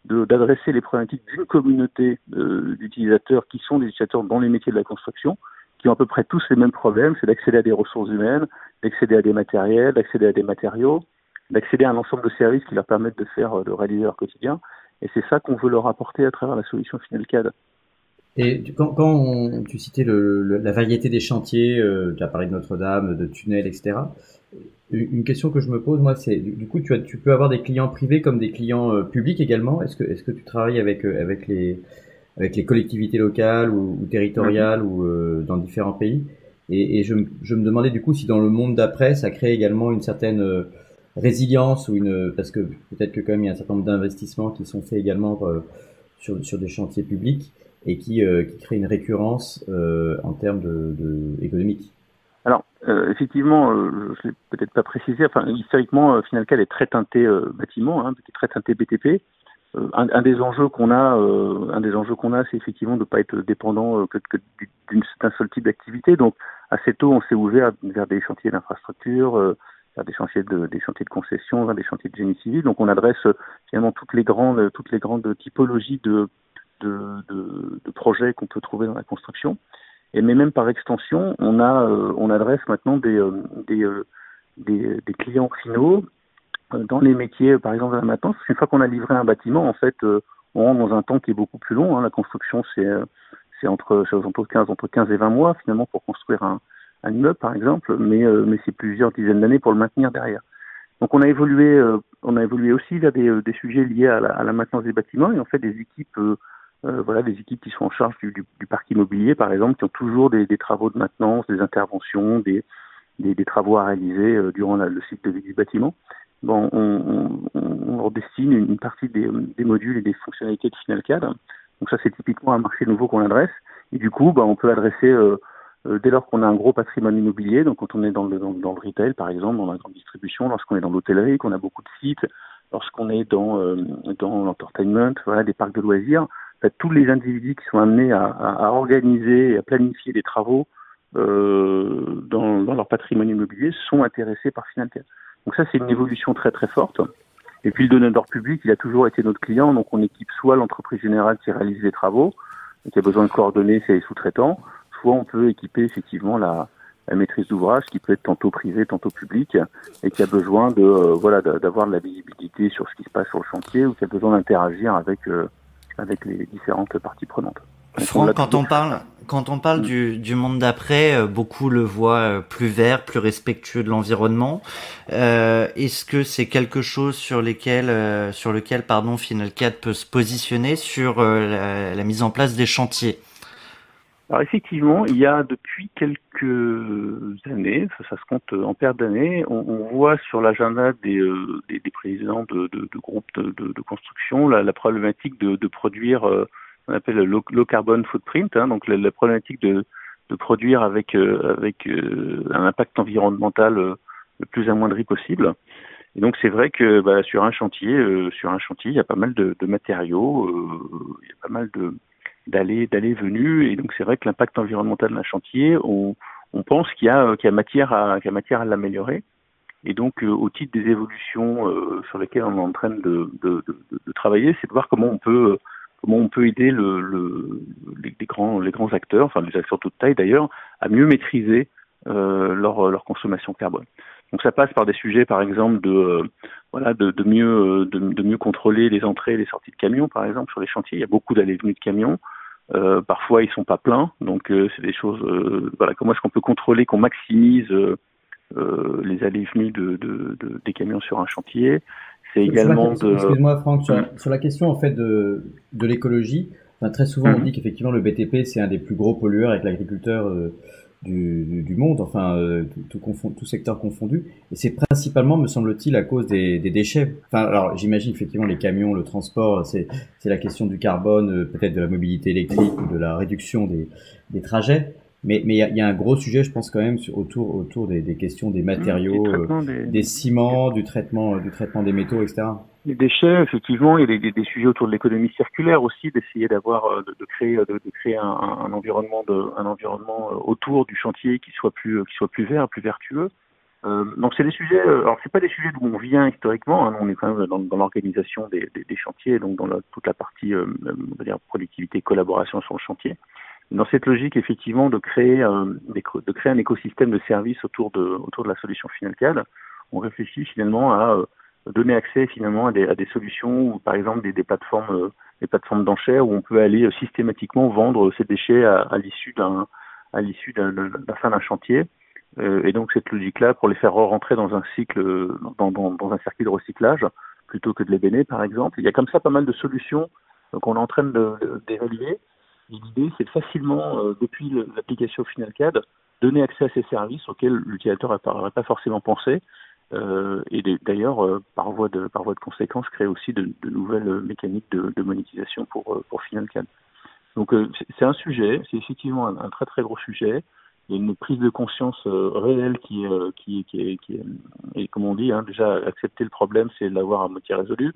d'adresser les problématiques d'une communauté d'utilisateurs qui sont des utilisateurs dans les métiers de la construction, qui ont à peu près tous les mêmes problèmes, c'est d'accéder à des ressources humaines, d'accéder à des matériels, d'accéder à des matériaux, d'accéder à un ensemble de services qui leur permettent de réaliser leur quotidien. Et c'est ça qu'on veut leur apporter à travers la solution Finalcad. Et quand tu citais la variété des chantiers, tu as parlé de Notre-Dame, de tunnels, etc. Une question que je me pose, moi, c'est du coup, tu peux avoir des clients privés comme des clients publics également. Est-ce que tu travailles avec les collectivités locales ou territoriales ou dans différents pays? Et je me demandais du coup si dans le monde d'après, ça crée également une certaine résilience parce que peut-être que quand même il y a un certain nombre d'investissements qui sont faits également sur des chantiers publics et qui crée une récurrence en termes économiques. Alors, effectivement, je l'ai peut-être pas précisé. Enfin, historiquement, Finalcad est très teinté bâtiment, très teinté BTP. Un des enjeux qu'on a, c'est effectivement de pas être dépendant que d'un seul type d'activité. Donc, assez tôt, on s'est ouvert vers des chantiers d'infrastructure, faire des chantiers de concession, des chantiers de génie civil. Donc on adresse finalement toutes les grandes typologies de projets qu'on peut trouver dans la construction. Et mais même par extension, on adresse maintenant des clients finaux dans les métiers, par exemple de la maintenance. Une fois qu'on a livré un bâtiment, en fait, on rentre dans un temps qui est beaucoup plus long. La construction, c'est entre 15 et 20 mois finalement pour construire un immeuble, par exemple, mais c'est plusieurs dizaines d'années pour le maintenir derrière. Donc on a évolué aussi vers des sujets liés à la maintenance des bâtiments et en fait des équipes des équipes qui sont en charge du parc immobilier, par exemple, qui ont toujours des travaux de maintenance, des interventions, des travaux à réaliser durant le cycle de vie du bâtiment. Bon, on leur destine une partie des modules et des fonctionnalités de FinalCAD. Donc ça, c'est typiquement un marché nouveau qu'on adresse. Et du coup, on peut adresser, dès lors qu'on a un gros patrimoine immobilier, donc quand on est dans le retail, par exemple, dans la grande distribution, lorsqu'on est dans l'hôtellerie, qu'on a beaucoup de sites, lorsqu'on est dans l'entertainment, des parcs de loisirs, en fait, tous les individus qui sont amenés à organiser et à planifier des travaux dans leur patrimoine immobilier sont intéressés par FinalCAD. Donc ça, c'est une évolution très très forte. Et puis le donneur d'ordre public, il a toujours été notre client, donc on équipe soit l'entreprise générale qui réalise les travaux, qui a besoin de coordonner ses sous-traitants, soit on peut équiper effectivement la maîtrise d'ouvrage, qui peut être tantôt privée, tantôt publique, et qui a besoin d'avoir de la visibilité sur ce qui se passe sur le chantier, ou qui a besoin d'interagir avec les différentes parties prenantes. Donc, Franck, quand on parle du monde d'après, beaucoup le voient plus vert, plus respectueux de l'environnement. Est-ce que c'est quelque chose sur lequel FinalCAD peut se positionner sur la mise en place des chantiers? Alors effectivement, il y a depuis quelques années, ça se compte en paire d'années, on voit sur l'agenda des présidents de groupes de construction la problématique de produire on appelle le low carbon footprint, donc la problématique de produire avec un impact environnemental le plus amoindri possible. Et donc c'est vrai que sur un chantier, il y a pas mal de matériaux, il y a pas mal d'allées venues, et donc c'est vrai que l'impact environnemental d'un chantier, on pense qu'il y a matière à l'améliorer. Et donc au titre des évolutions sur lesquelles on est en train de travailler, c'est de voir comment on peut aider les grands acteurs, enfin les acteurs de toute taille d'ailleurs, à mieux maîtriser leur consommation carbone. Donc ça passe par des sujets, par exemple, de mieux contrôler les entrées et les sorties de camions, par exemple, sur les chantiers. Il y a beaucoup d'allées et venues de camions. Parfois, ils sont pas pleins. Donc c'est des choses. Comment est-ce qu'on peut contrôler, qu'on maximise les allées et venues des camions sur un chantier. C'est également Excuse-moi Franck, sur la question en fait de l'écologie, très souvent on dit qu'effectivement le BTP c'est un des plus gros pollueurs avec l'agriculteur du monde, tout secteur confondu, et c'est principalement, me semble-t-il, à cause des déchets. Alors j'imagine effectivement les camions, le transport, c'est la question du carbone, peut-être de la mobilité électrique ou de la réduction des trajets. Mais il y a un gros sujet, je pense quand même, autour des questions des matériaux, des ciments, du traitement des métaux, etc. Les déchets, effectivement, il y a des sujets autour de l'économie circulaire aussi, d'essayer de créer un environnement autour du chantier qui soit plus vert, plus vertueux. Donc c'est des sujets. Alors c'est pas des sujets d'où on vient historiquement. On est quand même dans l'organisation des chantiers, donc dans toute la partie, on va dire, productivité, collaboration sur le chantier. Dans cette logique, effectivement, de créer un écosystème de services autour de la solution FinalCAD, on réfléchit finalement à donner accès finalement à des solutions, ou par exemple des plateformes d'enchères où on peut aller systématiquement vendre ces déchets à l'issue d'un fin d'un chantier. Et donc cette logique-là, pour les faire rentrer dans un cycle, dans un circuit de recyclage, plutôt que de les bénir, par exemple. Il y a comme ça pas mal de solutions qu'on est en train d'évaluer. L'idée, c'est de facilement, depuis l'application FinalCAD, donner accès à ces services auxquels l'utilisateur n'aurait pas forcément pensé, et d'ailleurs, par voie de conséquence, créer aussi de nouvelles mécaniques de monétisation pour FinalCAD. Donc c'est un sujet, c'est effectivement un très très gros sujet. Il y a une prise de conscience réelle qui est, et comme on dit, déjà accepter le problème, c'est l'avoir à moitié résolu.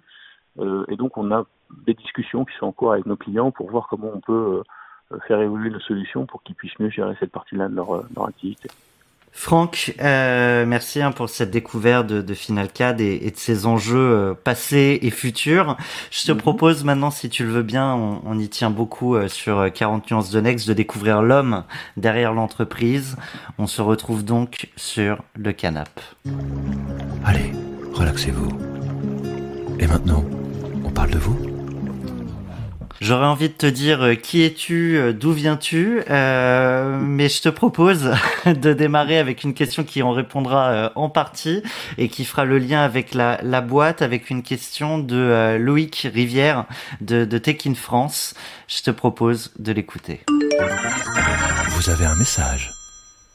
Et donc on a des discussions qui sont en cours avec nos clients pour voir comment on peut faire évoluer nos solutions pour qu'ils puissent mieux gérer cette partie-là de leur activité. Franck, merci pour cette découverte de Finalcad et de ses enjeux passés et futurs. Je te propose maintenant, si tu le veux bien, on y tient beaucoup sur 40 nuances de Next, de découvrir l'homme derrière l'entreprise. On se retrouve donc sur le canapé. Allez, relaxez-vous. Et maintenant, on parle de vous ? J'aurais envie de te dire qui es-tu, d'où viens-tu, mais je te propose de démarrer avec une question qui en répondra en partie et qui fera le lien avec la boîte, avec une question de Loïc Rivière de Tech in France. Je te propose de l'écouter. Vous avez un message.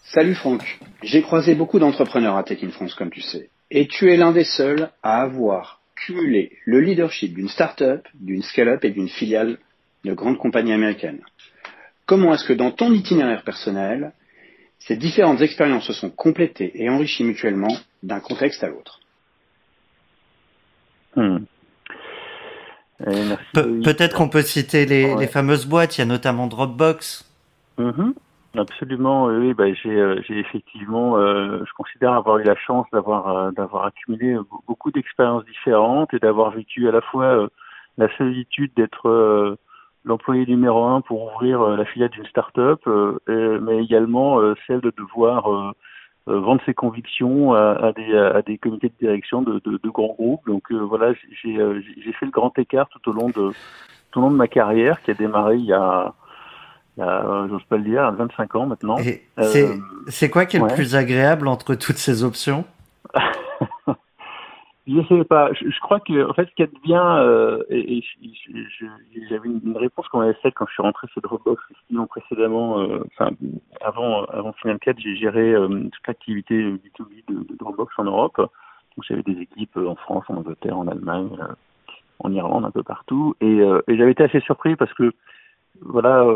Salut Franck, j'ai croisé beaucoup d'entrepreneurs à Tech in France comme tu sais, et tu es l'un des seuls à avoir cumuler le leadership d'une start-up, d'une scale-up et d'une filiale de grandes compagnies américaines. Comment est-ce que dans ton itinéraire personnel, ces différentes expériences se sont complétées et enrichies mutuellement d'un contexte à l'autre ? Peut-être qu'on peut citer les fameuses boîtes, il y a notamment Dropbox. Absolument, oui. J'ai effectivement, je considère avoir eu la chance d'avoir accumulé beaucoup d'expériences différentes et d'avoir vécu à la fois la solitude d'être l'employé numéro 1 pour ouvrir la filiale d'une start-up, mais également celle de devoir vendre ses convictions à des comités de direction de grands groupes. Donc voilà, j'ai fait le grand écart tout au long de ma carrière qui a démarré il y a j'ose pas le dire, 25 ans maintenant. Et c'est quoi qui est le plus agréable entre toutes ces options ? Je sais pas. Je crois que en fait, ce qu'il y a de bien, j'avais une réponse qu'on m'avait faite quand je suis rentré chez Dropbox, effectivement précédemment, avant Finalcad, j'ai géré toute l'activité B2B de Dropbox en Europe. Donc j'avais des équipes en France, en Angleterre, en Allemagne, en Irlande, un peu partout, et j'avais été assez surpris parce que voilà,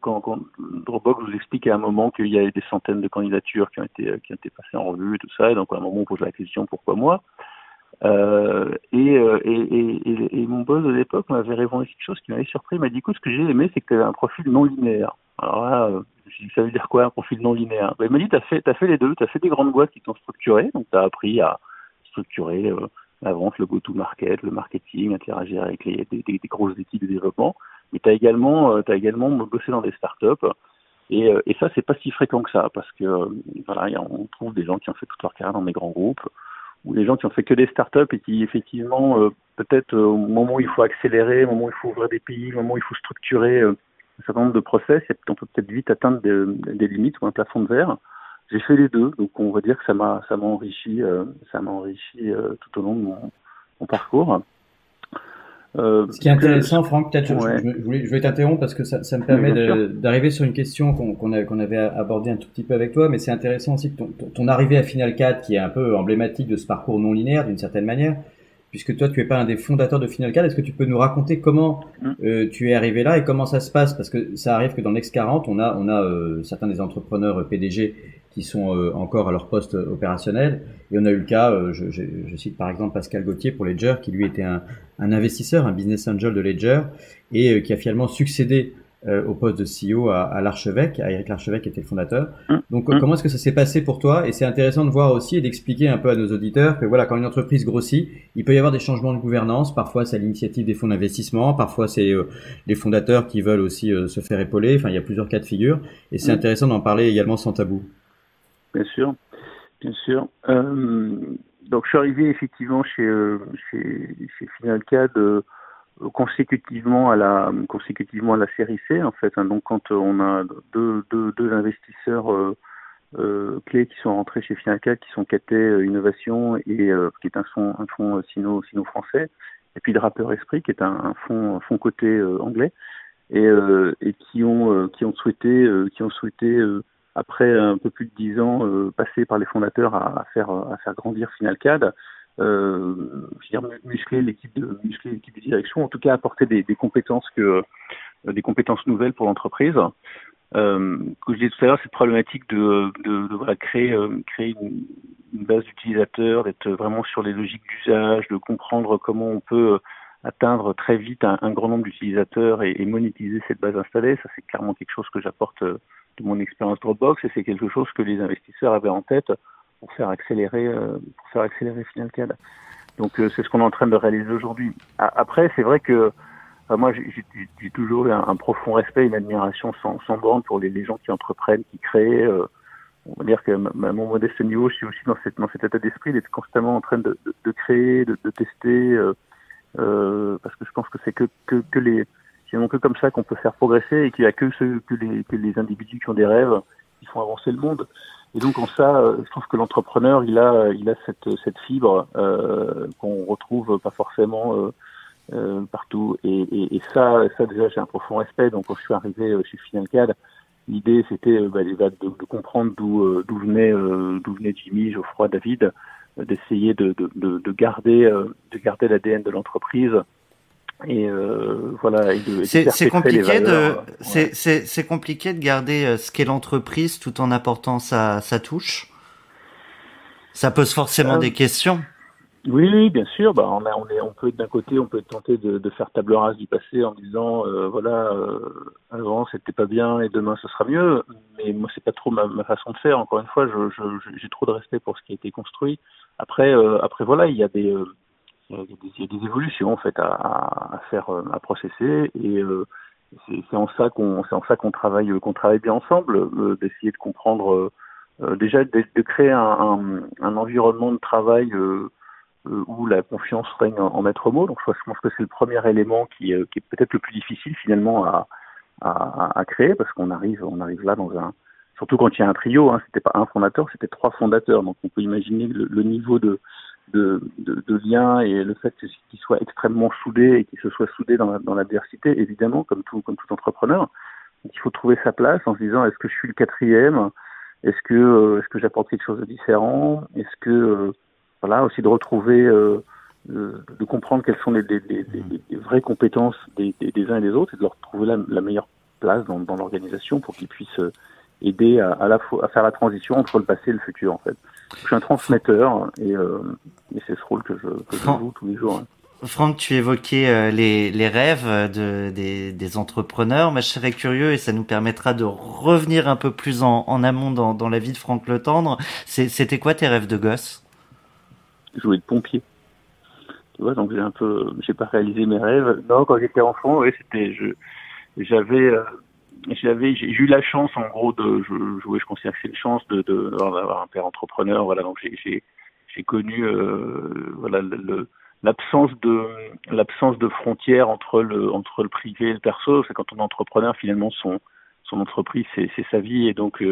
quand Dropbox vous explique à un moment qu'il y a des centaines de candidatures qui ont été passées en revue et tout ça, et donc à un moment on pose la question pourquoi moi, et mon boss de l'époque m'avait répondu quelque chose qui m'avait surpris. Il m'a dit écoute, ce que j'ai aimé c'est que tu as un profil non linéaire. Alors là, je me suis dit, ça veut dire quoi un profil non linéaire? Il m'a dit t'as fait les deux, t'as fait des grandes boîtes qui t'ont structuré, donc t'as appris à structurer la vente, le go-to-market, le marketing, interagir avec des grosses équipes de développement. Mais t'as également bossé dans des startups, et ça c'est pas si fréquent que ça, parce que voilà, on trouve des gens qui ont fait toute leur carrière dans des grands groupes, ou des gens qui ont fait que des startups et qui effectivement peut-être au moment où il faut accélérer, au moment où il faut ouvrir des pays, au moment où il faut structurer un certain nombre de process, on peut peut-être vite atteindre des limites ou un plafond de verre. J'ai fait les deux, donc on va dire que ça m'a enrichi tout au long de mon parcours. Ce qui est intéressant, Franck, peut-être je vais t'interrompre parce que ça me permet d'arriver sur une question qu'on avait abordée un tout petit peu avec toi, mais c'est intéressant aussi que ton arrivée à Finalcad, qui est un peu emblématique de ce parcours non linéaire d'une certaine manière, puisque toi tu es pas un des fondateurs de Finalcad. Est-ce que tu peux nous raconter comment tu es arrivé là et comment ça se passe? Parce que ça arrive que dans Next 40, on a certains des entrepreneurs PDG qui sont encore à leur poste opérationnel, et on a eu le cas, je cite par exemple Pascal Gauthier pour Ledger, qui lui était un investisseur, un business angel de Ledger, et qui a finalement succédé au poste de CEO à l'archevêque, à Eric Larchevêque qui était le fondateur. Donc comment est-ce que ça s'est passé pour toi? Et c'est intéressant de voir aussi et d'expliquer un peu à nos auditeurs que voilà, quand une entreprise grossit, il peut y avoir des changements de gouvernance. Parfois c'est à l'initiative des fonds d'investissement, parfois c'est les fondateurs qui veulent aussi se faire épauler. Enfin, il y a plusieurs cas de figure, et c'est intéressant d'en parler également sans tabou. Bien sûr. Donc je suis arrivé effectivement chez Finalcad consécutivement à la série C en fait. Donc quand on a deux investisseurs clés qui sont rentrés chez Finalcad, qui sont Cathay Innovation et qui est un fonds sino-français, et puis Draper Esprit qui est un fonds coté anglais, et qui ont souhaité après un peu plus de 10 ans passés par les fondateurs à faire grandir Finalcad, muscler l'équipe de direction, en tout cas apporter des compétences nouvelles pour l'entreprise. Comme je disais tout à l'heure, cette problématique de créer une base d'utilisateurs, d'être vraiment sur les logiques d'usage, de comprendre comment on peut atteindre très vite un grand nombre d'utilisateurs et monétiser cette base installée. Ça, c'est clairement quelque chose que j'apporte de mon expérience Dropbox, et c'est quelque chose que les investisseurs avaient en tête pour faire accélérer FinalCAD. Donc c'est ce qu'on est en train de réaliser aujourd'hui. Après, c'est vrai que moi j'ai toujours eu un profond respect, une admiration sans borne pour les gens qui entreprennent, qui créent. On va dire que à mon modeste niveau, je suis aussi dans cet état d'esprit d'être constamment en train de créer, de tester, parce que je pense que c'est que finalement que comme ça qu'on peut faire progresser, et qu'il y a que les individus qui ont des rêves qui font avancer le monde. Et donc en ça, je trouve que l'entrepreneur, il a cette fibre qu'on retrouve pas forcément partout. Et ça déjà, j'ai un profond respect. Donc quand je suis arrivé chez FinalCAD, l'idée c'était de comprendre d'où venait Jimmy, Geoffroy, David, d'essayer de garder l'ADN de l'entreprise. Et voilà. C'est compliqué c'est compliqué de garder ce qu'est l'entreprise tout en apportant sa touche. Ça pose forcément des questions. Oui, bien sûr. On peut d'un côté, on peut tenter de faire table rase du passé en disant avant c'était pas bien et demain ce sera mieux. Mais moi, c'est pas trop ma façon de faire. Encore une fois, j'ai trop de respect pour ce qui a été construit. Après voilà, il y a des évolutions en fait à faire, à processer, et c'est en ça qu'on travaille bien ensemble, d'essayer de comprendre déjà de créer un environnement de travail où la confiance règne en maître mot. Donc je pense que c'est le premier élément qui est peut-être le plus difficile finalement à créer, parce qu'on arrive là surtout quand il y a un trio, hein, c'était pas un fondateur, c'était 3 fondateurs. Donc on peut imaginer le niveau de lien, et le fait qu'ils soient extrêmement soudés et qu'ils se soient soudés dans l'adversité, évidemment, comme tout entrepreneur. Donc, il faut trouver sa place en se disant, est-ce que je suis le 4e? Est-ce que j'apporte quelque chose de différent? Est-ce que voilà, aussi de retrouver, de comprendre quelles sont les vraies compétences des uns et des autres, et de leur trouver la meilleure place dans l'organisation pour qu'ils puissent aider à la fois à faire la transition entre le passé et le futur, en fait. Je suis un transmetteur, et c'est ce rôle que je joue tous les jours. Hein. Franck, tu évoquais les rêves des entrepreneurs. Moi, je serais curieux, et ça nous permettra de revenir un peu plus en amont dans la vie de Franck Le Tendre. C'était quoi tes rêves de gosse? Jouer de pompier. Tu vois, donc j'ai pas réalisé mes rêves. Non, quand j'étais enfant, ouais, j'ai eu la chance, en gros, je considère que c'est une chance d'avoir un père entrepreneur. Voilà, donc j'ai connu voilà l'absence de frontières entre le privé et le perso. C'est quand on est entrepreneur, finalement son entreprise c'est sa vie, et donc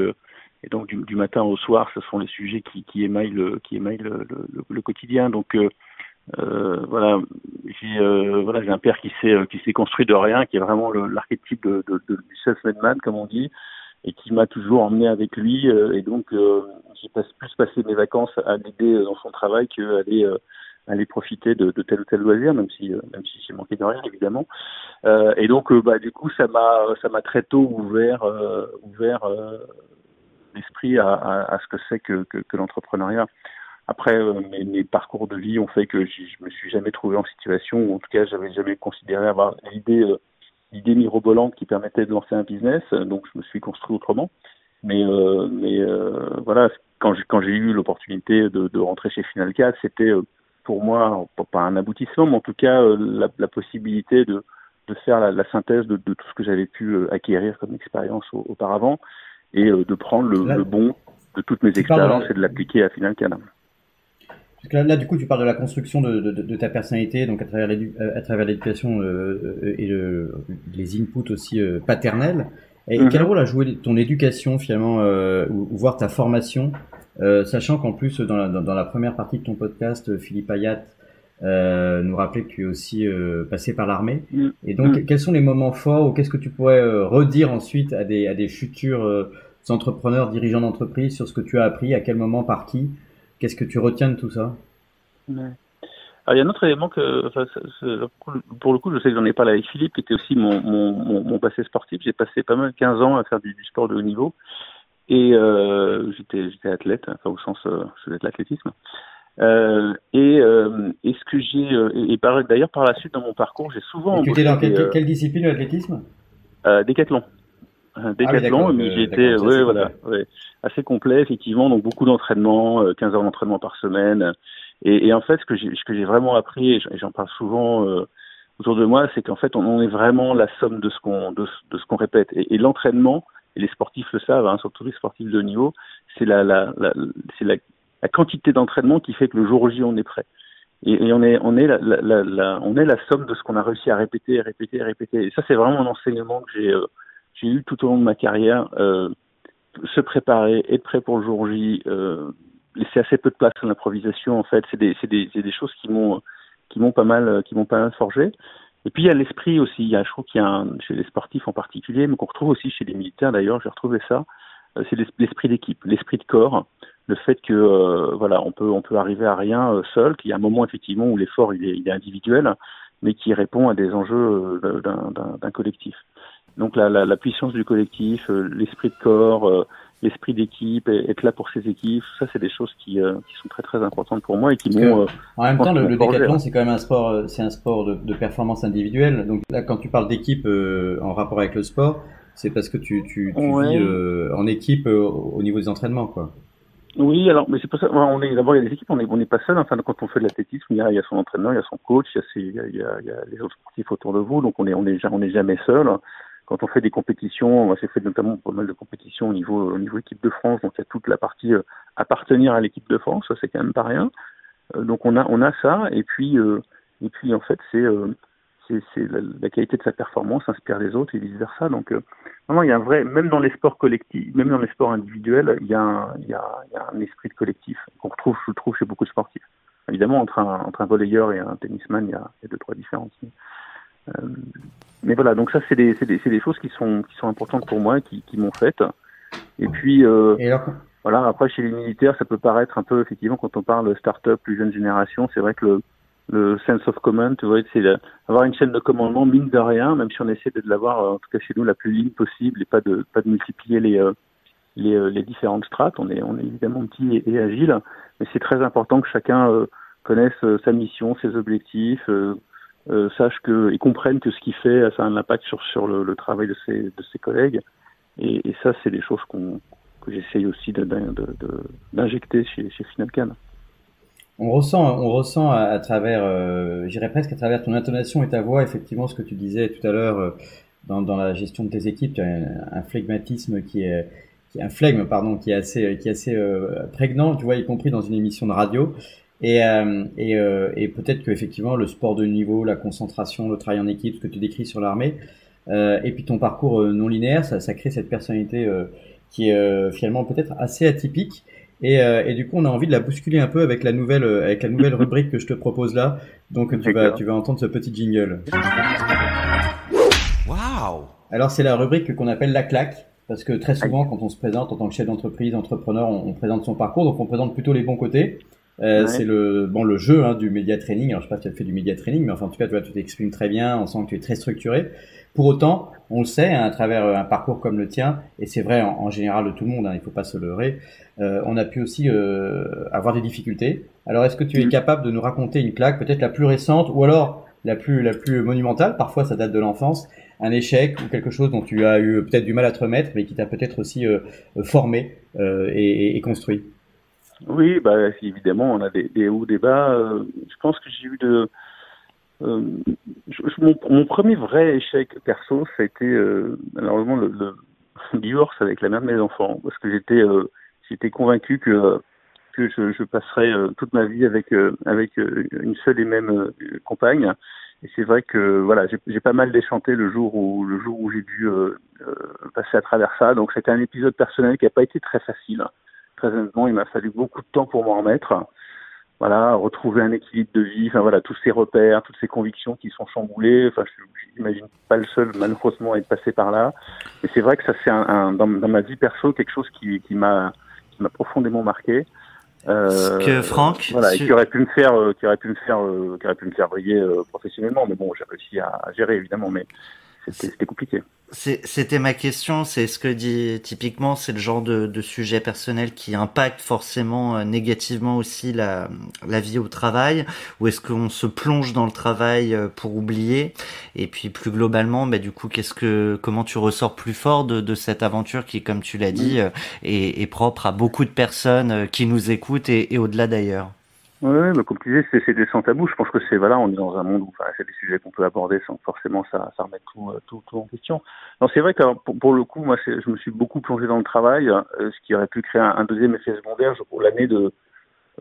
du matin au soir, ce sont les sujets qui émaillent le quotidien. Donc voilà, j'ai un père qui s'est construit de rien, qui est vraiment l'archétype du self-made man, comme on dit, et qui m'a toujours emmené avec lui, et donc j'ai plus passé mes vacances à l'aider dans son travail qu'à aller profiter de tel ou tel loisir, même si j'ai manqué de rien, évidemment. Et donc du coup ça m'a très tôt ouvert l'esprit à ce que c'est que l'entrepreneuriat. Après, mes parcours de vie ont fait que je me suis jamais trouvé en situation, ou en tout cas, j'avais jamais considéré avoir l'idée mirobolante qui permettait de lancer un business. Donc, je me suis construit autrement. Mais voilà, quand j'ai eu l'opportunité de rentrer chez FinalCAD, c'était pour moi pas un aboutissement, mais en tout cas la possibilité de faire la synthèse de tout ce que j'avais pu acquérir comme expérience auparavant, et de prendre le bon de toutes mes expériences et de l'appliquer à FinalCAD. Parce que là, du coup, tu parles de la construction de ta personnalité, donc à travers l'éducation et les inputs aussi paternels. Et quel rôle a joué ton éducation finalement, ou voire ta formation, sachant qu'en plus dans la première partie de ton podcast, Philippe Ayat nous rappelait que tu es aussi passé par l'armée. Et donc, quels sont les moments forts, ou qu'est-ce que tu pourrais redire ensuite à des futurs entrepreneurs, dirigeants d'entreprise, sur ce que tu as appris, à quel moment, par qui? Qu'est-ce que tu retiens de tout ça? Ouais. Alors, il y a un autre élément pour le coup, je sais que j'en ai parlé avec Philippe, qui était aussi mon passé sportif. J'ai passé pas mal 15 ans à faire du sport de haut niveau, et j'étais athlète, enfin au sens de l'athlétisme. Et ce que j'ai d'ailleurs par la suite dans mon parcours, j'ai souvent tu étais dans quelle discipline de l'athlétisme? Décathlon. D'accord, mais j'ai été assez complet effectivement, donc beaucoup d'entraînement, 15 heures d'entraînement par semaine. Et en fait, ce que j'ai vraiment appris, et j'en parle souvent autour de moi, c'est qu'en fait, on est vraiment la somme de ce qu'on répète. Et l'entraînement, et les sportifs le savent, hein, surtout les sportifs de haut niveau, c'est la quantité d'entraînement qui fait que le jour J, on est prêt. Et on est la somme de ce qu'on a réussi à répéter. Et ça, c'est vraiment un enseignement que j'ai eu tout au long de ma carrière. Se préparer, être prêt pour le jour J, laisser assez peu de place à l'improvisation. En fait, c'est des choses qui m'ont pas mal forgé. Et puis il y a l'esprit aussi. Je trouve qu'il y a chez les sportifs en particulier, mais qu'on retrouve aussi chez les militaires d'ailleurs. J'ai retrouvé ça. C'est l'esprit d'équipe, l'esprit de corps, le fait que on peut arriver à rien seul. Qu'il y a un moment effectivement où l'effort il est individuel, mais qui répond à des enjeux d'un collectif. Donc la puissance du collectif, l'esprit de corps, l'esprit d'équipe, être là pour ses équipes, ça c'est des choses qui sont très très importantes pour moi et qui m'ont. En même temps, le décathlon c'est quand même un sport, c'est un sport de performance individuelle. Donc là, quand tu parles d'équipe en rapport avec le sport, c'est parce que tu vis en équipe au niveau des entraînements, quoi. Oui, alors, mais c'est pas ça. D'abord, il y a des équipes, on n'est pas seul. Enfin, quand on fait de l'athlétisme, il y a son entraîneur, il y a son coach, il y a les autres sportifs autour de vous, donc on est jamais seul. Quand on fait des compétitions, moi j'ai fait notamment pas mal de compétitions au niveau équipe de France, donc il y a toute la partie appartenir à l'équipe de France, ça c'est quand même pas rien. Donc on a ça, et puis en fait c'est la qualité de sa performance inspire les autres et vice versa. Donc il y a un vrai, même dans les sports collectifs, même dans les sports individuels, il y a un esprit de collectif qu'on retrouve, je trouve, chez beaucoup de sportifs. Évidemment, entre un volleyeur et un tennisman, il y a 2-3 différences. Mais voilà, donc ça c'est des choses qui sont importantes pour moi, qui m'ont fait. Et puis voilà, après chez les militaires, ça peut paraître un peu, effectivement, quand on parle start-up, plus jeune génération, c'est vrai que le sense of command, tu vois, c'est avoir une chaîne de commandement, mine de rien, même si on essaie de l'avoir, en tout cas chez nous, la plus ligne possible, et pas de multiplier les différentes strates. On est évidemment petit et agile, mais c'est très important que chacun connaisse sa mission, ses objectifs, sache et comprenne que ce qu'il fait, ça a un impact sur le travail de ses collègues. Et ça, c'est des choses que j'essaye aussi d'injecter chez Finalcan. On ressent à travers, j'irais presque à travers ton intonation et ta voix, effectivement, ce que tu disais tout à l'heure dans la gestion de tes équipes. Tu as un flegmatisme qui est assez prégnant, tu vois, y compris dans une émission de radio. Et peut-être que effectivement le sport de niveau, la concentration, le travail en équipe, ce que tu décris sur l'armée, et puis ton parcours non linéaire, ça crée cette personnalité qui est finalement peut-être assez atypique. Et du coup, on a envie de la bousculer un peu avec la nouvelle rubrique que je te propose là. Donc tu vas entendre ce petit jingle. Waouh! Alors c'est la rubrique qu'on appelle la claque. Parce que très souvent, quand on se présente en tant que chef d'entreprise, entrepreneur, on présente son parcours, donc on présente plutôt les bons côtés. C'est le jeu du média training. Alors je sais pas si tu as fait du média training, mais enfin en tout cas tu t'exprimes très bien, on sent que tu es très structuré. Pour autant, on le sait, à travers un parcours comme le tien, et c'est vrai en général de tout le monde, il faut pas se leurrer, on a pu aussi avoir des difficultés. Alors est-ce que tu es capable de nous raconter une claque, peut-être la plus récente, ou alors la plus monumentale, parfois ça date de l'enfance, un échec ou quelque chose dont tu as eu peut-être du mal à te remettre, mais qui t'a peut-être aussi formé et construit? Oui, évidemment, on a des hauts, des bas. Je pense que j'ai eu mon premier vrai échec perso, ça a été malheureusement le divorce avec la mère de mes enfants, parce que j'étais convaincu que je passerais toute ma vie avec une seule et même compagne. Et c'est vrai que voilà, j'ai pas mal déchanté le jour où j'ai dû passer à travers ça. Donc c'était un épisode personnel qui n'a pas été très facile. Très honnêtement, il m'a fallu beaucoup de temps pour m'en remettre. Voilà, retrouver un équilibre de vie, enfin voilà, tous ces repères, toutes ces convictions qui sont chamboulées. Enfin, j'imagine pas le seul, malheureusement, à être passé par là. Et c'est vrai que ça c'est dans ma vie perso quelque chose qui m'a profondément marqué. Que Franck, voilà, et qui aurait pu me faire briller professionnellement. Mais bon, j'ai réussi à gérer évidemment. Mais c'était compliqué. C'était ma question, c'est ce que dit typiquement, c'est le genre de sujet personnel qui impacte forcément négativement aussi la vie au travail, ou est-ce qu'on se plonge dans le travail pour oublier? Et puis plus globalement, du coup, comment tu ressors plus fort de cette aventure qui, comme tu l'as dit, est propre à beaucoup de personnes qui nous écoutent et au-delà d'ailleurs? Ouais, comme tu disais, c'est des sans tabous. Je pense que on est dans un monde où, c'est des sujets qu'on peut aborder sans forcément ça remettre tout en question. Non, c'est vrai que pour le coup, moi, je me suis beaucoup plongé dans le travail, ce qui aurait pu créer un deuxième effet secondaire pour l'année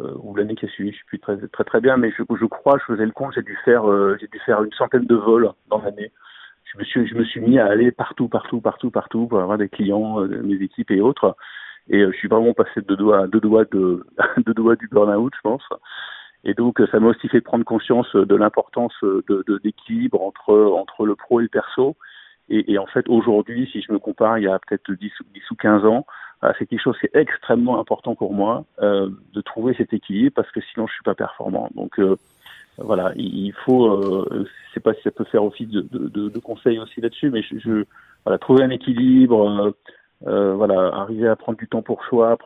ou l'année qui a suivi, je suis plus très bien, mais je crois, je faisais le compte, j'ai dû faire une centaine de vols dans l'année. Je me suis mis à aller partout pour avoir des clients, mes équipes et autres. Et je suis vraiment passé de deux doigts du burn-out, je pense. Et donc, ça m'a aussi fait prendre conscience de l'importance d'équilibre entre le pro et le perso. Et en fait, aujourd'hui, si je me compare, il y a peut-être 10 ou 15 ans, c'est quelque chose qui est extrêmement important pour moi, de trouver cet équilibre, parce que sinon, je suis pas performant. Donc, voilà, il faut, je sais pas si ça peut faire office de conseil aussi là-dessus, mais voilà, trouver un équilibre, arriver à prendre du temps pour soi,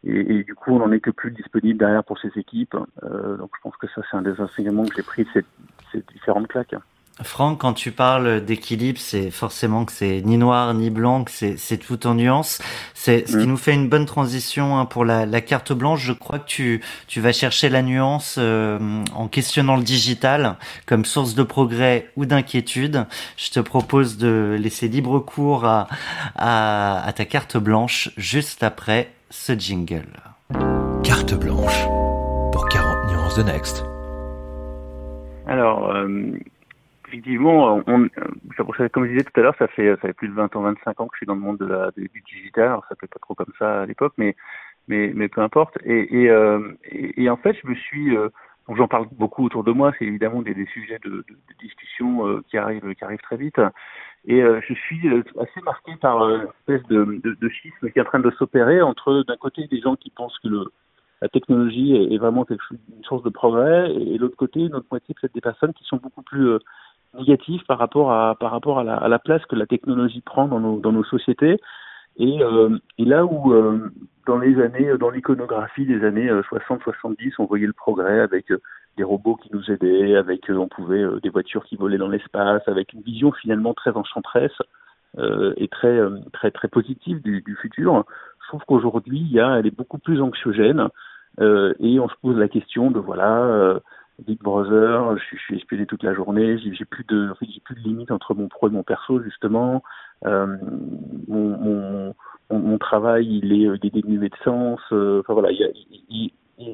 et du coup, on n'en est que plus disponible derrière pour ses équipes. Donc, je pense que ça, c'est un des enseignements que j'ai pris de ces différentes claques. Franck, quand tu parles d'équilibre, c'est forcément que c'est ni noir ni blanc, que c'est tout en nuances. C'est ce qui nous fait une bonne transition pour la carte blanche. Je crois que tu vas chercher la nuance en questionnant le digital comme source de progrès ou d'inquiétude. Je te propose de laisser libre cours à ta carte blanche juste après ce jingle. Carte blanche pour 40 nuances de Next. Alors, effectivement, comme je disais tout à l'heure, ça fait plus de 20 ans, 25 ans que je suis dans le monde du digital. Alors, ça fait pas trop comme ça à l'époque, mais peu importe. Et en fait, donc j'en parle beaucoup autour de moi. C'est évidemment des sujets de discussion qui arrivent très vite. Et je suis assez marqué par une espèce de schisme qui est en train de s'opérer entre, d'un côté, des gens qui pensent que la technologie est vraiment une source de progrès, et l'autre côté, une autre moitié, c'est des personnes qui sont beaucoup plus négatives par rapport à la place que la technologie prend dans nos sociétés. Et là où dans l'iconographie des années 60-70, on voyait le progrès avec des robots qui nous aidaient, avec on pouvait des voitures qui volaient dans l'espace, avec une vision finalement très enchanteresse et très très positive du futur. Je trouve qu'aujourd'hui, elle est beaucoup plus anxiogène, et on se pose la question de Big Brother, je suis espionné toute la journée, j'ai plus de limite entre mon pro et mon perso, justement. Mon travail, il est dénué de sens.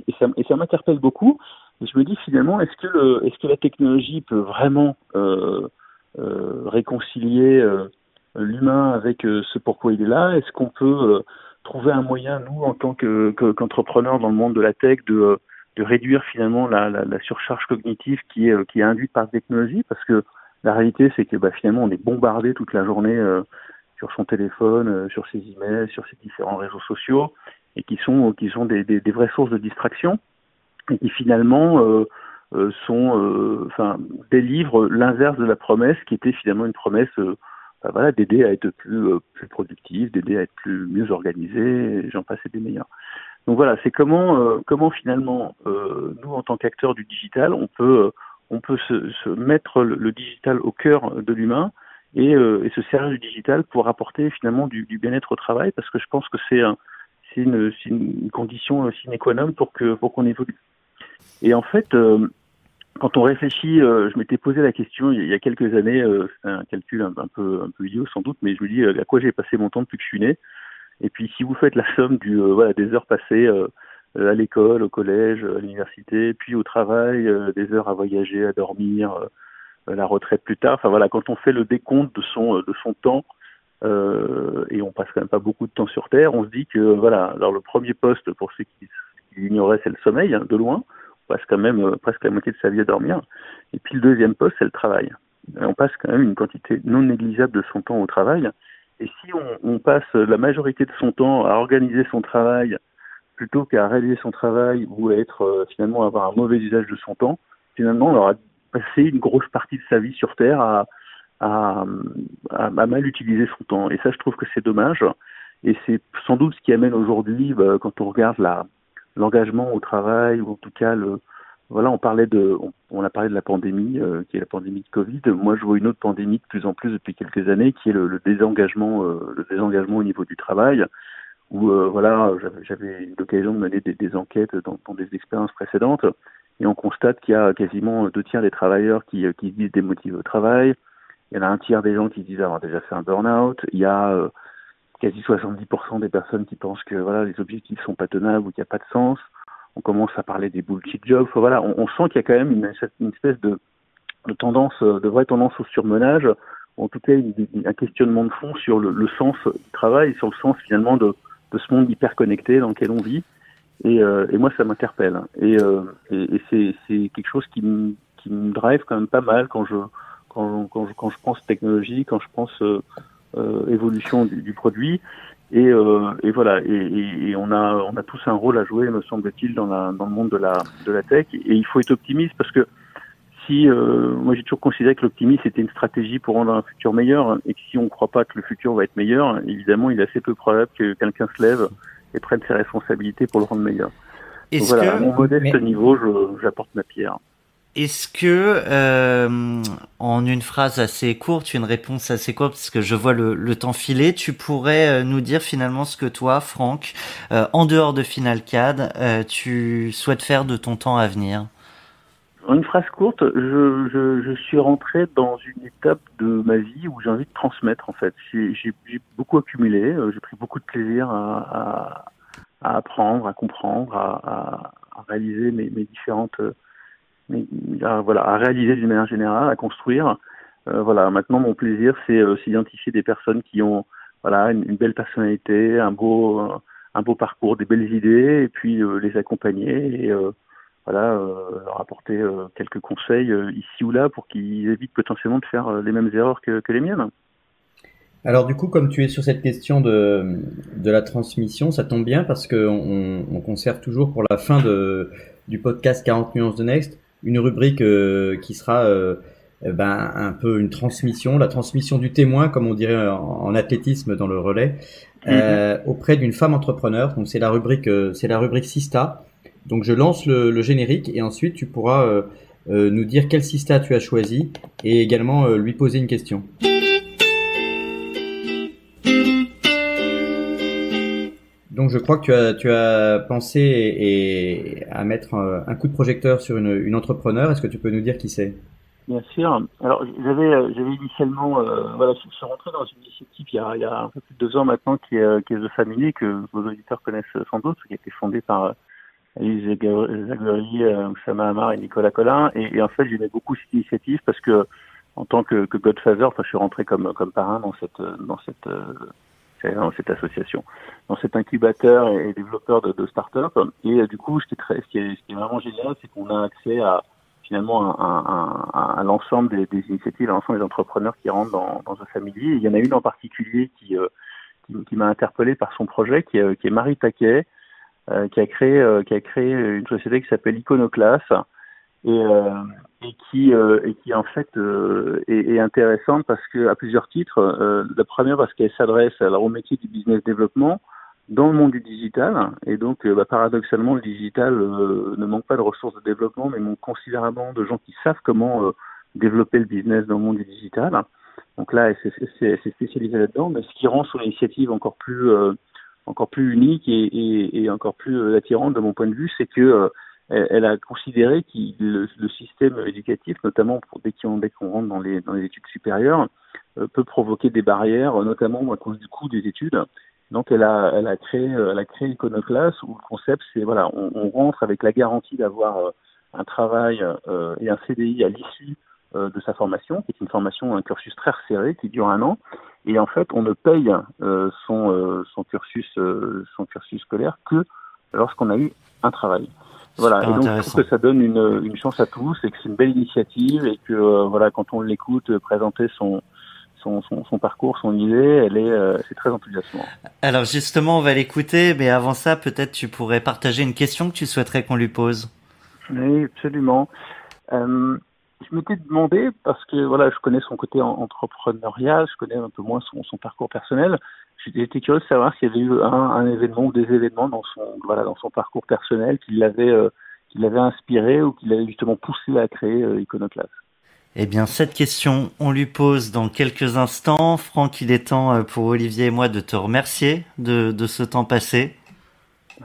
Et ça m'interpelle beaucoup. Et je me dis finalement, est-ce que la technologie peut vraiment réconcilier l'humain avec ce pourquoi il est là? Est-ce qu'on peut trouver un moyen, nous, en tant qu'entrepreneurs dans le monde de la tech, de réduire finalement la surcharge cognitive qui est induite par la technologie? Parce que la réalité, c'est que finalement, on est bombardé toute la journée sur son téléphone, sur ses emails, sur ses différents réseaux sociaux, et qui sont des vraies sources de distraction, et qui finalement délivrent l'inverse de la promesse, qui était finalement une promesse d'aider à être plus productif, d'aider à être mieux organisé, et j'en passe des meilleurs. Donc voilà, c'est comment finalement nous, en tant qu'acteurs du digital, on peut se mettre le digital au cœur de l'humain, et se servir du digital pour apporter finalement du bien-être au travail, parce que je pense que c'est une condition sine qua non pour qu'on évolue. Et en fait, quand on réfléchit, je m'étais posé la question il y a quelques années, c'est un calcul un peu idiot sans doute, mais je me dis à quoi j'ai passé mon temps depuis que je suis né. Et puis si vous faites la somme des heures passées à l'école, au collège, à l'université, puis au travail, des heures à voyager, à dormir, la retraite plus tard, quand on fait le décompte de son temps, et on passe quand même pas beaucoup de temps sur Terre, on se dit que alors le premier poste, pour ceux qui l'ignoraient, c'est le sommeil, de loin. On passe quand même presque la moitié de sa vie à dormir. Et puis le deuxième poste, c'est le travail. Et on passe quand même une quantité non négligeable de son temps au travail. Et si on passe la majorité de son temps à organiser son travail plutôt qu'à réaliser son travail, ou à finalement avoir un mauvais usage de son temps, finalement on aura passer une grosse partie de sa vie sur Terre à mal utiliser son temps. Et ça, je trouve que c'est dommage. Et c'est sans doute ce qui amène aujourd'hui, quand on regarde l'engagement au travail, ou en tout cas voilà, on a parlé de la pandémie, qui est la pandémie de Covid. Moi, je vois une autre pandémie de plus en plus depuis quelques années, qui est le désengagement au niveau du travail. Où voilà, j'avais eu l'occasion de mener des enquêtes dans des expériences précédentes, et on constate qu'il y a quasiment 2/3 des travailleurs qui se disent démotivés au travail. Il y en a 1/3 des gens qui disent avoir déjà fait un burn-out. Il y a quasi 70% des personnes qui pensent que voilà, les objectifs sont pas tenables ou qu'il n'y a pas de sens. On commence à parler des bullshit jobs. Enfin, voilà, on sent qu'il y a quand même une espèce de tendance, de vraie tendance au surmenage, ou en tout cas un questionnement de fond sur le sens du travail, sur le sens finalement de ce monde hyper connecté dans lequel on vit. Et moi, ça m'interpelle. Et c'est quelque chose qui me drive quand même pas mal quand je pense technologie, quand je pense évolution du produit. Et voilà. Et on a tous un rôle à jouer, me semble-t-il, dans le monde de la tech. Et il faut être optimiste, parce que moi j'ai toujours considéré que l'optimisme était une stratégie pour rendre un futur meilleur, et que si on ne croit pas que le futur va être meilleur, évidemment, il est assez peu probable que quelqu'un se lève et prenne ses responsabilités pour le rendre meilleur. Donc voilà, à mon modeste niveau, j'apporte ma pierre. Est-ce que, en une phrase assez courte, une réponse assez courte, parce que je vois le temps filer, tu pourrais nous dire finalement ce que toi, Franck, en dehors de FinalCAD, tu souhaites faire de ton temps à venir? En une phrase courte, je suis rentré dans une étape de ma vie où j'ai envie de transmettre, en fait. J'ai beaucoup accumulé, j'ai pris beaucoup de plaisir à apprendre, à comprendre, à réaliser mes différentes... à réaliser d'une manière générale, à construire. Voilà, maintenant mon plaisir, c'est s'identifier des personnes qui ont une belle personnalité, un beau parcours, des belles idées, et puis les accompagner et leur apporter quelques conseils ici ou là pour qu'ils évitent potentiellement de faire les mêmes erreurs que les miennes. Alors du coup, comme tu es sur cette question de la transmission, ça tombe bien parce que on conserve toujours pour la fin du podcast 40 nuances de Next une rubrique qui sera un peu une transmission, la transmission du témoin, comme on dirait en athlétisme dans le relais, auprès d'une femme entrepreneur. Donc c'est la rubrique Sista. Donc je lance le générique et ensuite tu pourras nous dire quel Sista tu as choisi et également lui poser une question. Donc je crois que tu as pensé à mettre un coup de projecteur sur une entrepreneur. Est-ce que tu peux nous dire qui c'est? Bien sûr. Alors j'avais initialement, je suis rentré dans une initiative il y a un peu plus de 2 ans maintenant qui est The Family, que vos auditeurs connaissent sans doute, qui a été fondée par Alice Zagheri, Oussama Hamar et Nicolas Collin. Et en fait, j'aimais beaucoup cette initiative parce que en tant que Godfather, je suis rentré comme parrain dans cette association, dans cet incubateur et développeur de start-up. Et du coup, ce qui est vraiment génial, c'est qu'on a accès à finalement à l'ensemble des initiatives, à l'ensemble des entrepreneurs qui rentrent dans The Family. Et il y en a une en particulier qui m'a interpellé par son projet, qui est Marie Taquet, qui a créé une société qui s'appelle Iconoclass et qui en fait est intéressante parce que à plusieurs titres. La première parce qu'elle s'adresse au métier du business développement dans le monde du digital, et donc paradoxalement le digital ne manque pas de ressources de développement, mais manque considérablement de gens qui savent comment développer le business dans le monde du digital. Donc là, elle s'est spécialisée là-dedans, mais ce qui rend son initiative encore plus unique et encore plus attirante de mon point de vue, c'est que elle a considéré que le système éducatif, notamment dès qu'on rentre dans les études supérieures, peut provoquer des barrières, notamment à cause du coût des études. Donc elle a créé Iconoclass, où le concept c'est on rentre avec la garantie d'avoir un travail et un CDI à l'issue de sa formation, qui est une formation, un cursus très resserré qui dure 1 an, et en fait on ne paye son cursus scolaire que lorsqu'on a eu un travail. Voilà, et donc je trouve que ça donne une chance à tous, et que c'est une belle initiative, et que quand on l'écoute présenter son parcours, son idée, c'est très enthousiasmant. Alors justement, on va l'écouter, mais avant ça, peut-être tu pourrais partager une question que tu souhaiterais qu'on lui pose. Oui, absolument. Je m'étais demandé, parce que voilà, je connais son côté entrepreneurial, je connais un peu moins son parcours personnel. J'étais curieux de savoir s'il y avait eu un événement ou des événements dans son parcours personnel qui l'avait inspiré ou qui l'avait justement poussé à créer Iconoclast. Eh bien, cette question, on lui pose dans quelques instants. Franck, il est temps pour Olivier et moi de te remercier de ce temps passé.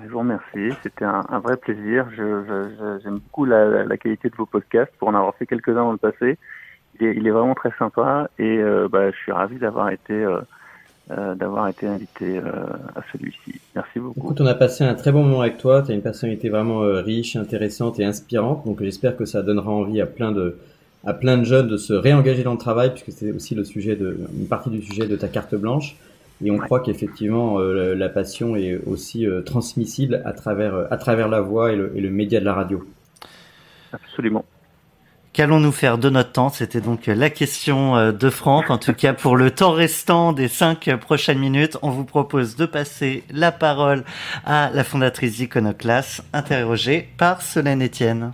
Je vous remercie, c'était un vrai plaisir. J'aime beaucoup la qualité de vos podcasts, pour en avoir fait quelques-uns dans le passé. Il est vraiment très sympa et je suis ravi d'avoir été invité à celui-ci. Merci beaucoup. Écoute, on a passé un très bon moment avec toi. Tu as une personnalité vraiment riche, intéressante et inspirante. Donc j'espère que ça donnera envie à plein de jeunes de se réengager dans le travail, puisque c'est aussi une partie du sujet de ta carte blanche. Et on croit qu'effectivement la passion est aussi transmissible à travers la voix et le média de la radio. Absolument. Qu'allons-nous faire de notre temps? C'était donc la question de Franck. En tout cas, pour le temps restant des 5 prochaines minutes, on vous propose de passer la parole à la fondatrice d'Iconoclast, interrogée par Solène Etienne.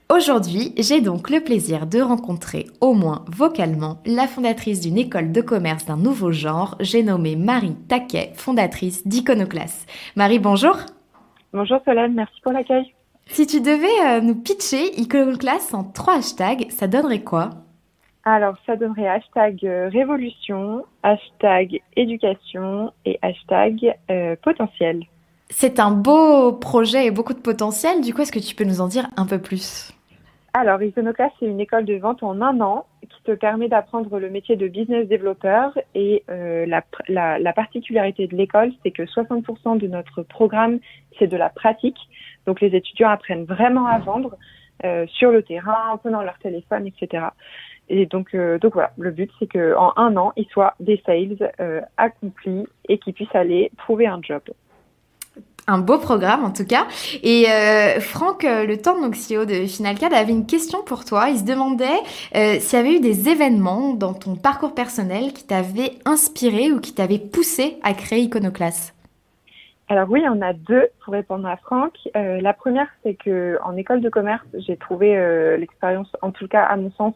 Aujourd'hui, j'ai donc le plaisir de rencontrer, au moins vocalement, la fondatrice d'une école de commerce d'un nouveau genre, j'ai nommé Marie Taquet, fondatrice d'Iconoclast. Marie, bonjour. Bonjour Solène, merci pour l'accueil. Si tu devais nous pitcher Iconoclast en 3 hashtags, ça donnerait quoi? Alors, ça donnerait hashtag révolution, hashtag éducation et hashtag potentiel. C'est un beau projet et beaucoup de potentiel. Du coup, est-ce que tu peux nous en dire un peu plus? Alors, Iconoclast, c'est une école de vente en 1 an qui te permet d'apprendre le métier de business développeur. Et la particularité de l'école, c'est que 60% de notre programme, c'est de la pratique. Donc, les étudiants apprennent vraiment à vendre sur le terrain, un peu dans leur téléphone, etc. Et donc voilà, le but, c'est qu'en 1 an, ils soient des sales accomplis et qu'ils puissent aller trouver un job. Un beau programme en tout cas. Et Franck Le Temps, donc CEO de Finalcad, avait une question pour toi. Il se demandait s'il y avait eu des événements dans ton parcours personnel qui t'avaient inspiré ou qui t'avaient poussé à créer Iconoclast. Alors oui, il y en a 2 pour répondre à Franck. La première, c'est que en école de commerce, j'ai trouvé l'expérience, en tout cas à mon sens,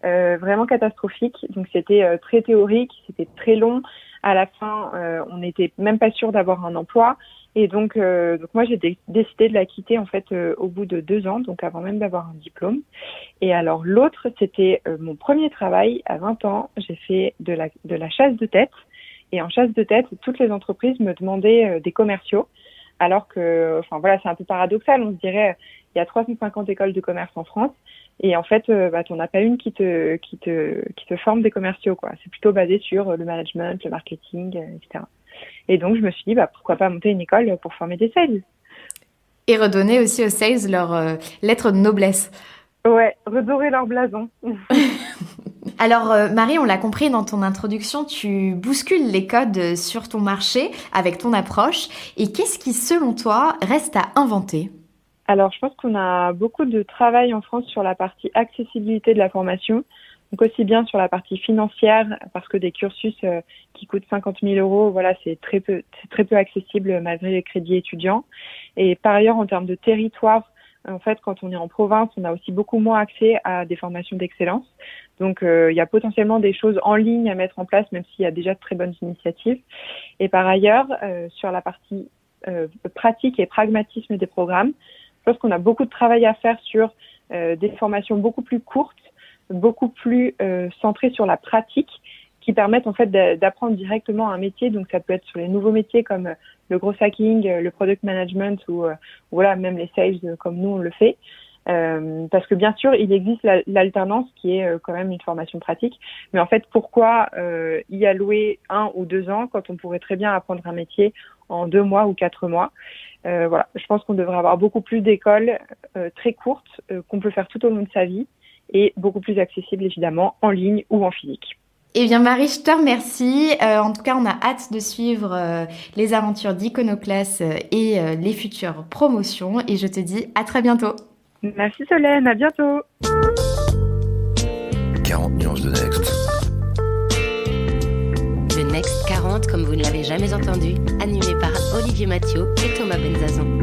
vraiment catastrophique. Donc c'était très théorique, c'était très long. À la fin, on n'était même pas sûr d'avoir un emploi. Et donc moi, j'ai décidé de la quitter en fait au bout de 2 ans, donc avant même d'avoir un diplôme. Et alors l'autre, c'était mon premier travail à 20 ans. J'ai fait de la chasse de tête. Et en chasse de tête, toutes les entreprises me demandaient des commerciaux. Alors que, enfin voilà, c'est un peu paradoxal. On se dirait, il y a 350 écoles de commerce en France. Et en fait, t'en as pas une qui te forme des commerciaux, quoi. C'est plutôt basé sur le management, le marketing, etc. Et donc, je me suis dit, pourquoi pas monter une école pour former des sales. Et redonner aussi aux sales leur lettre de noblesse. Ouais, redorer leur blason. Alors, Marie, on l'a compris dans ton introduction, tu bouscules les codes sur ton marché avec ton approche. Et qu'est-ce qui, selon toi, reste à inventer ? Alors, je pense qu'on a beaucoup de travail en France sur la partie accessibilité de la formation. Donc aussi bien sur la partie financière, parce que des cursus qui coûtent 50 000 euros, voilà, c'est très peu accessible malgré les crédits étudiants. Et par ailleurs, en termes de territoire, en fait, quand on est en province, on a aussi beaucoup moins accès à des formations d'excellence. Donc, il y a potentiellement des choses en ligne à mettre en place, même s'il y a déjà de très bonnes initiatives. Et par ailleurs, sur la partie pratique et pragmatisme des programmes, je pense qu'on a beaucoup de travail à faire sur des formations beaucoup plus courtes, beaucoup plus centrées sur la pratique, qui permettent en fait d'apprendre directement un métier. Donc ça peut être sur les nouveaux métiers comme le growth hacking, le product management ou voilà, même les sales comme nous on le fait. Parce que bien sûr, il existe l'alternance qui est quand même une formation pratique. Mais en fait, pourquoi y allouer 1 ou 2 ans quand on pourrait très bien apprendre un métier en 2 mois ou 4 mois? Voilà, je pense qu'on devrait avoir beaucoup plus d'écoles très courtes qu'on peut faire tout au long de sa vie et beaucoup plus accessibles évidemment en ligne ou en physique. Eh bien Marie, je te remercie. En tout cas, on a hâte de suivre les aventures d'Iconoclast et les futures promotions. Et je te dis à très bientôt. Merci Solène, à bientôt. 40 nuances de Next. Le Next 40, comme vous ne l'avez jamais entendu, animé par Olivier Mathieu et Thomas Benzazon.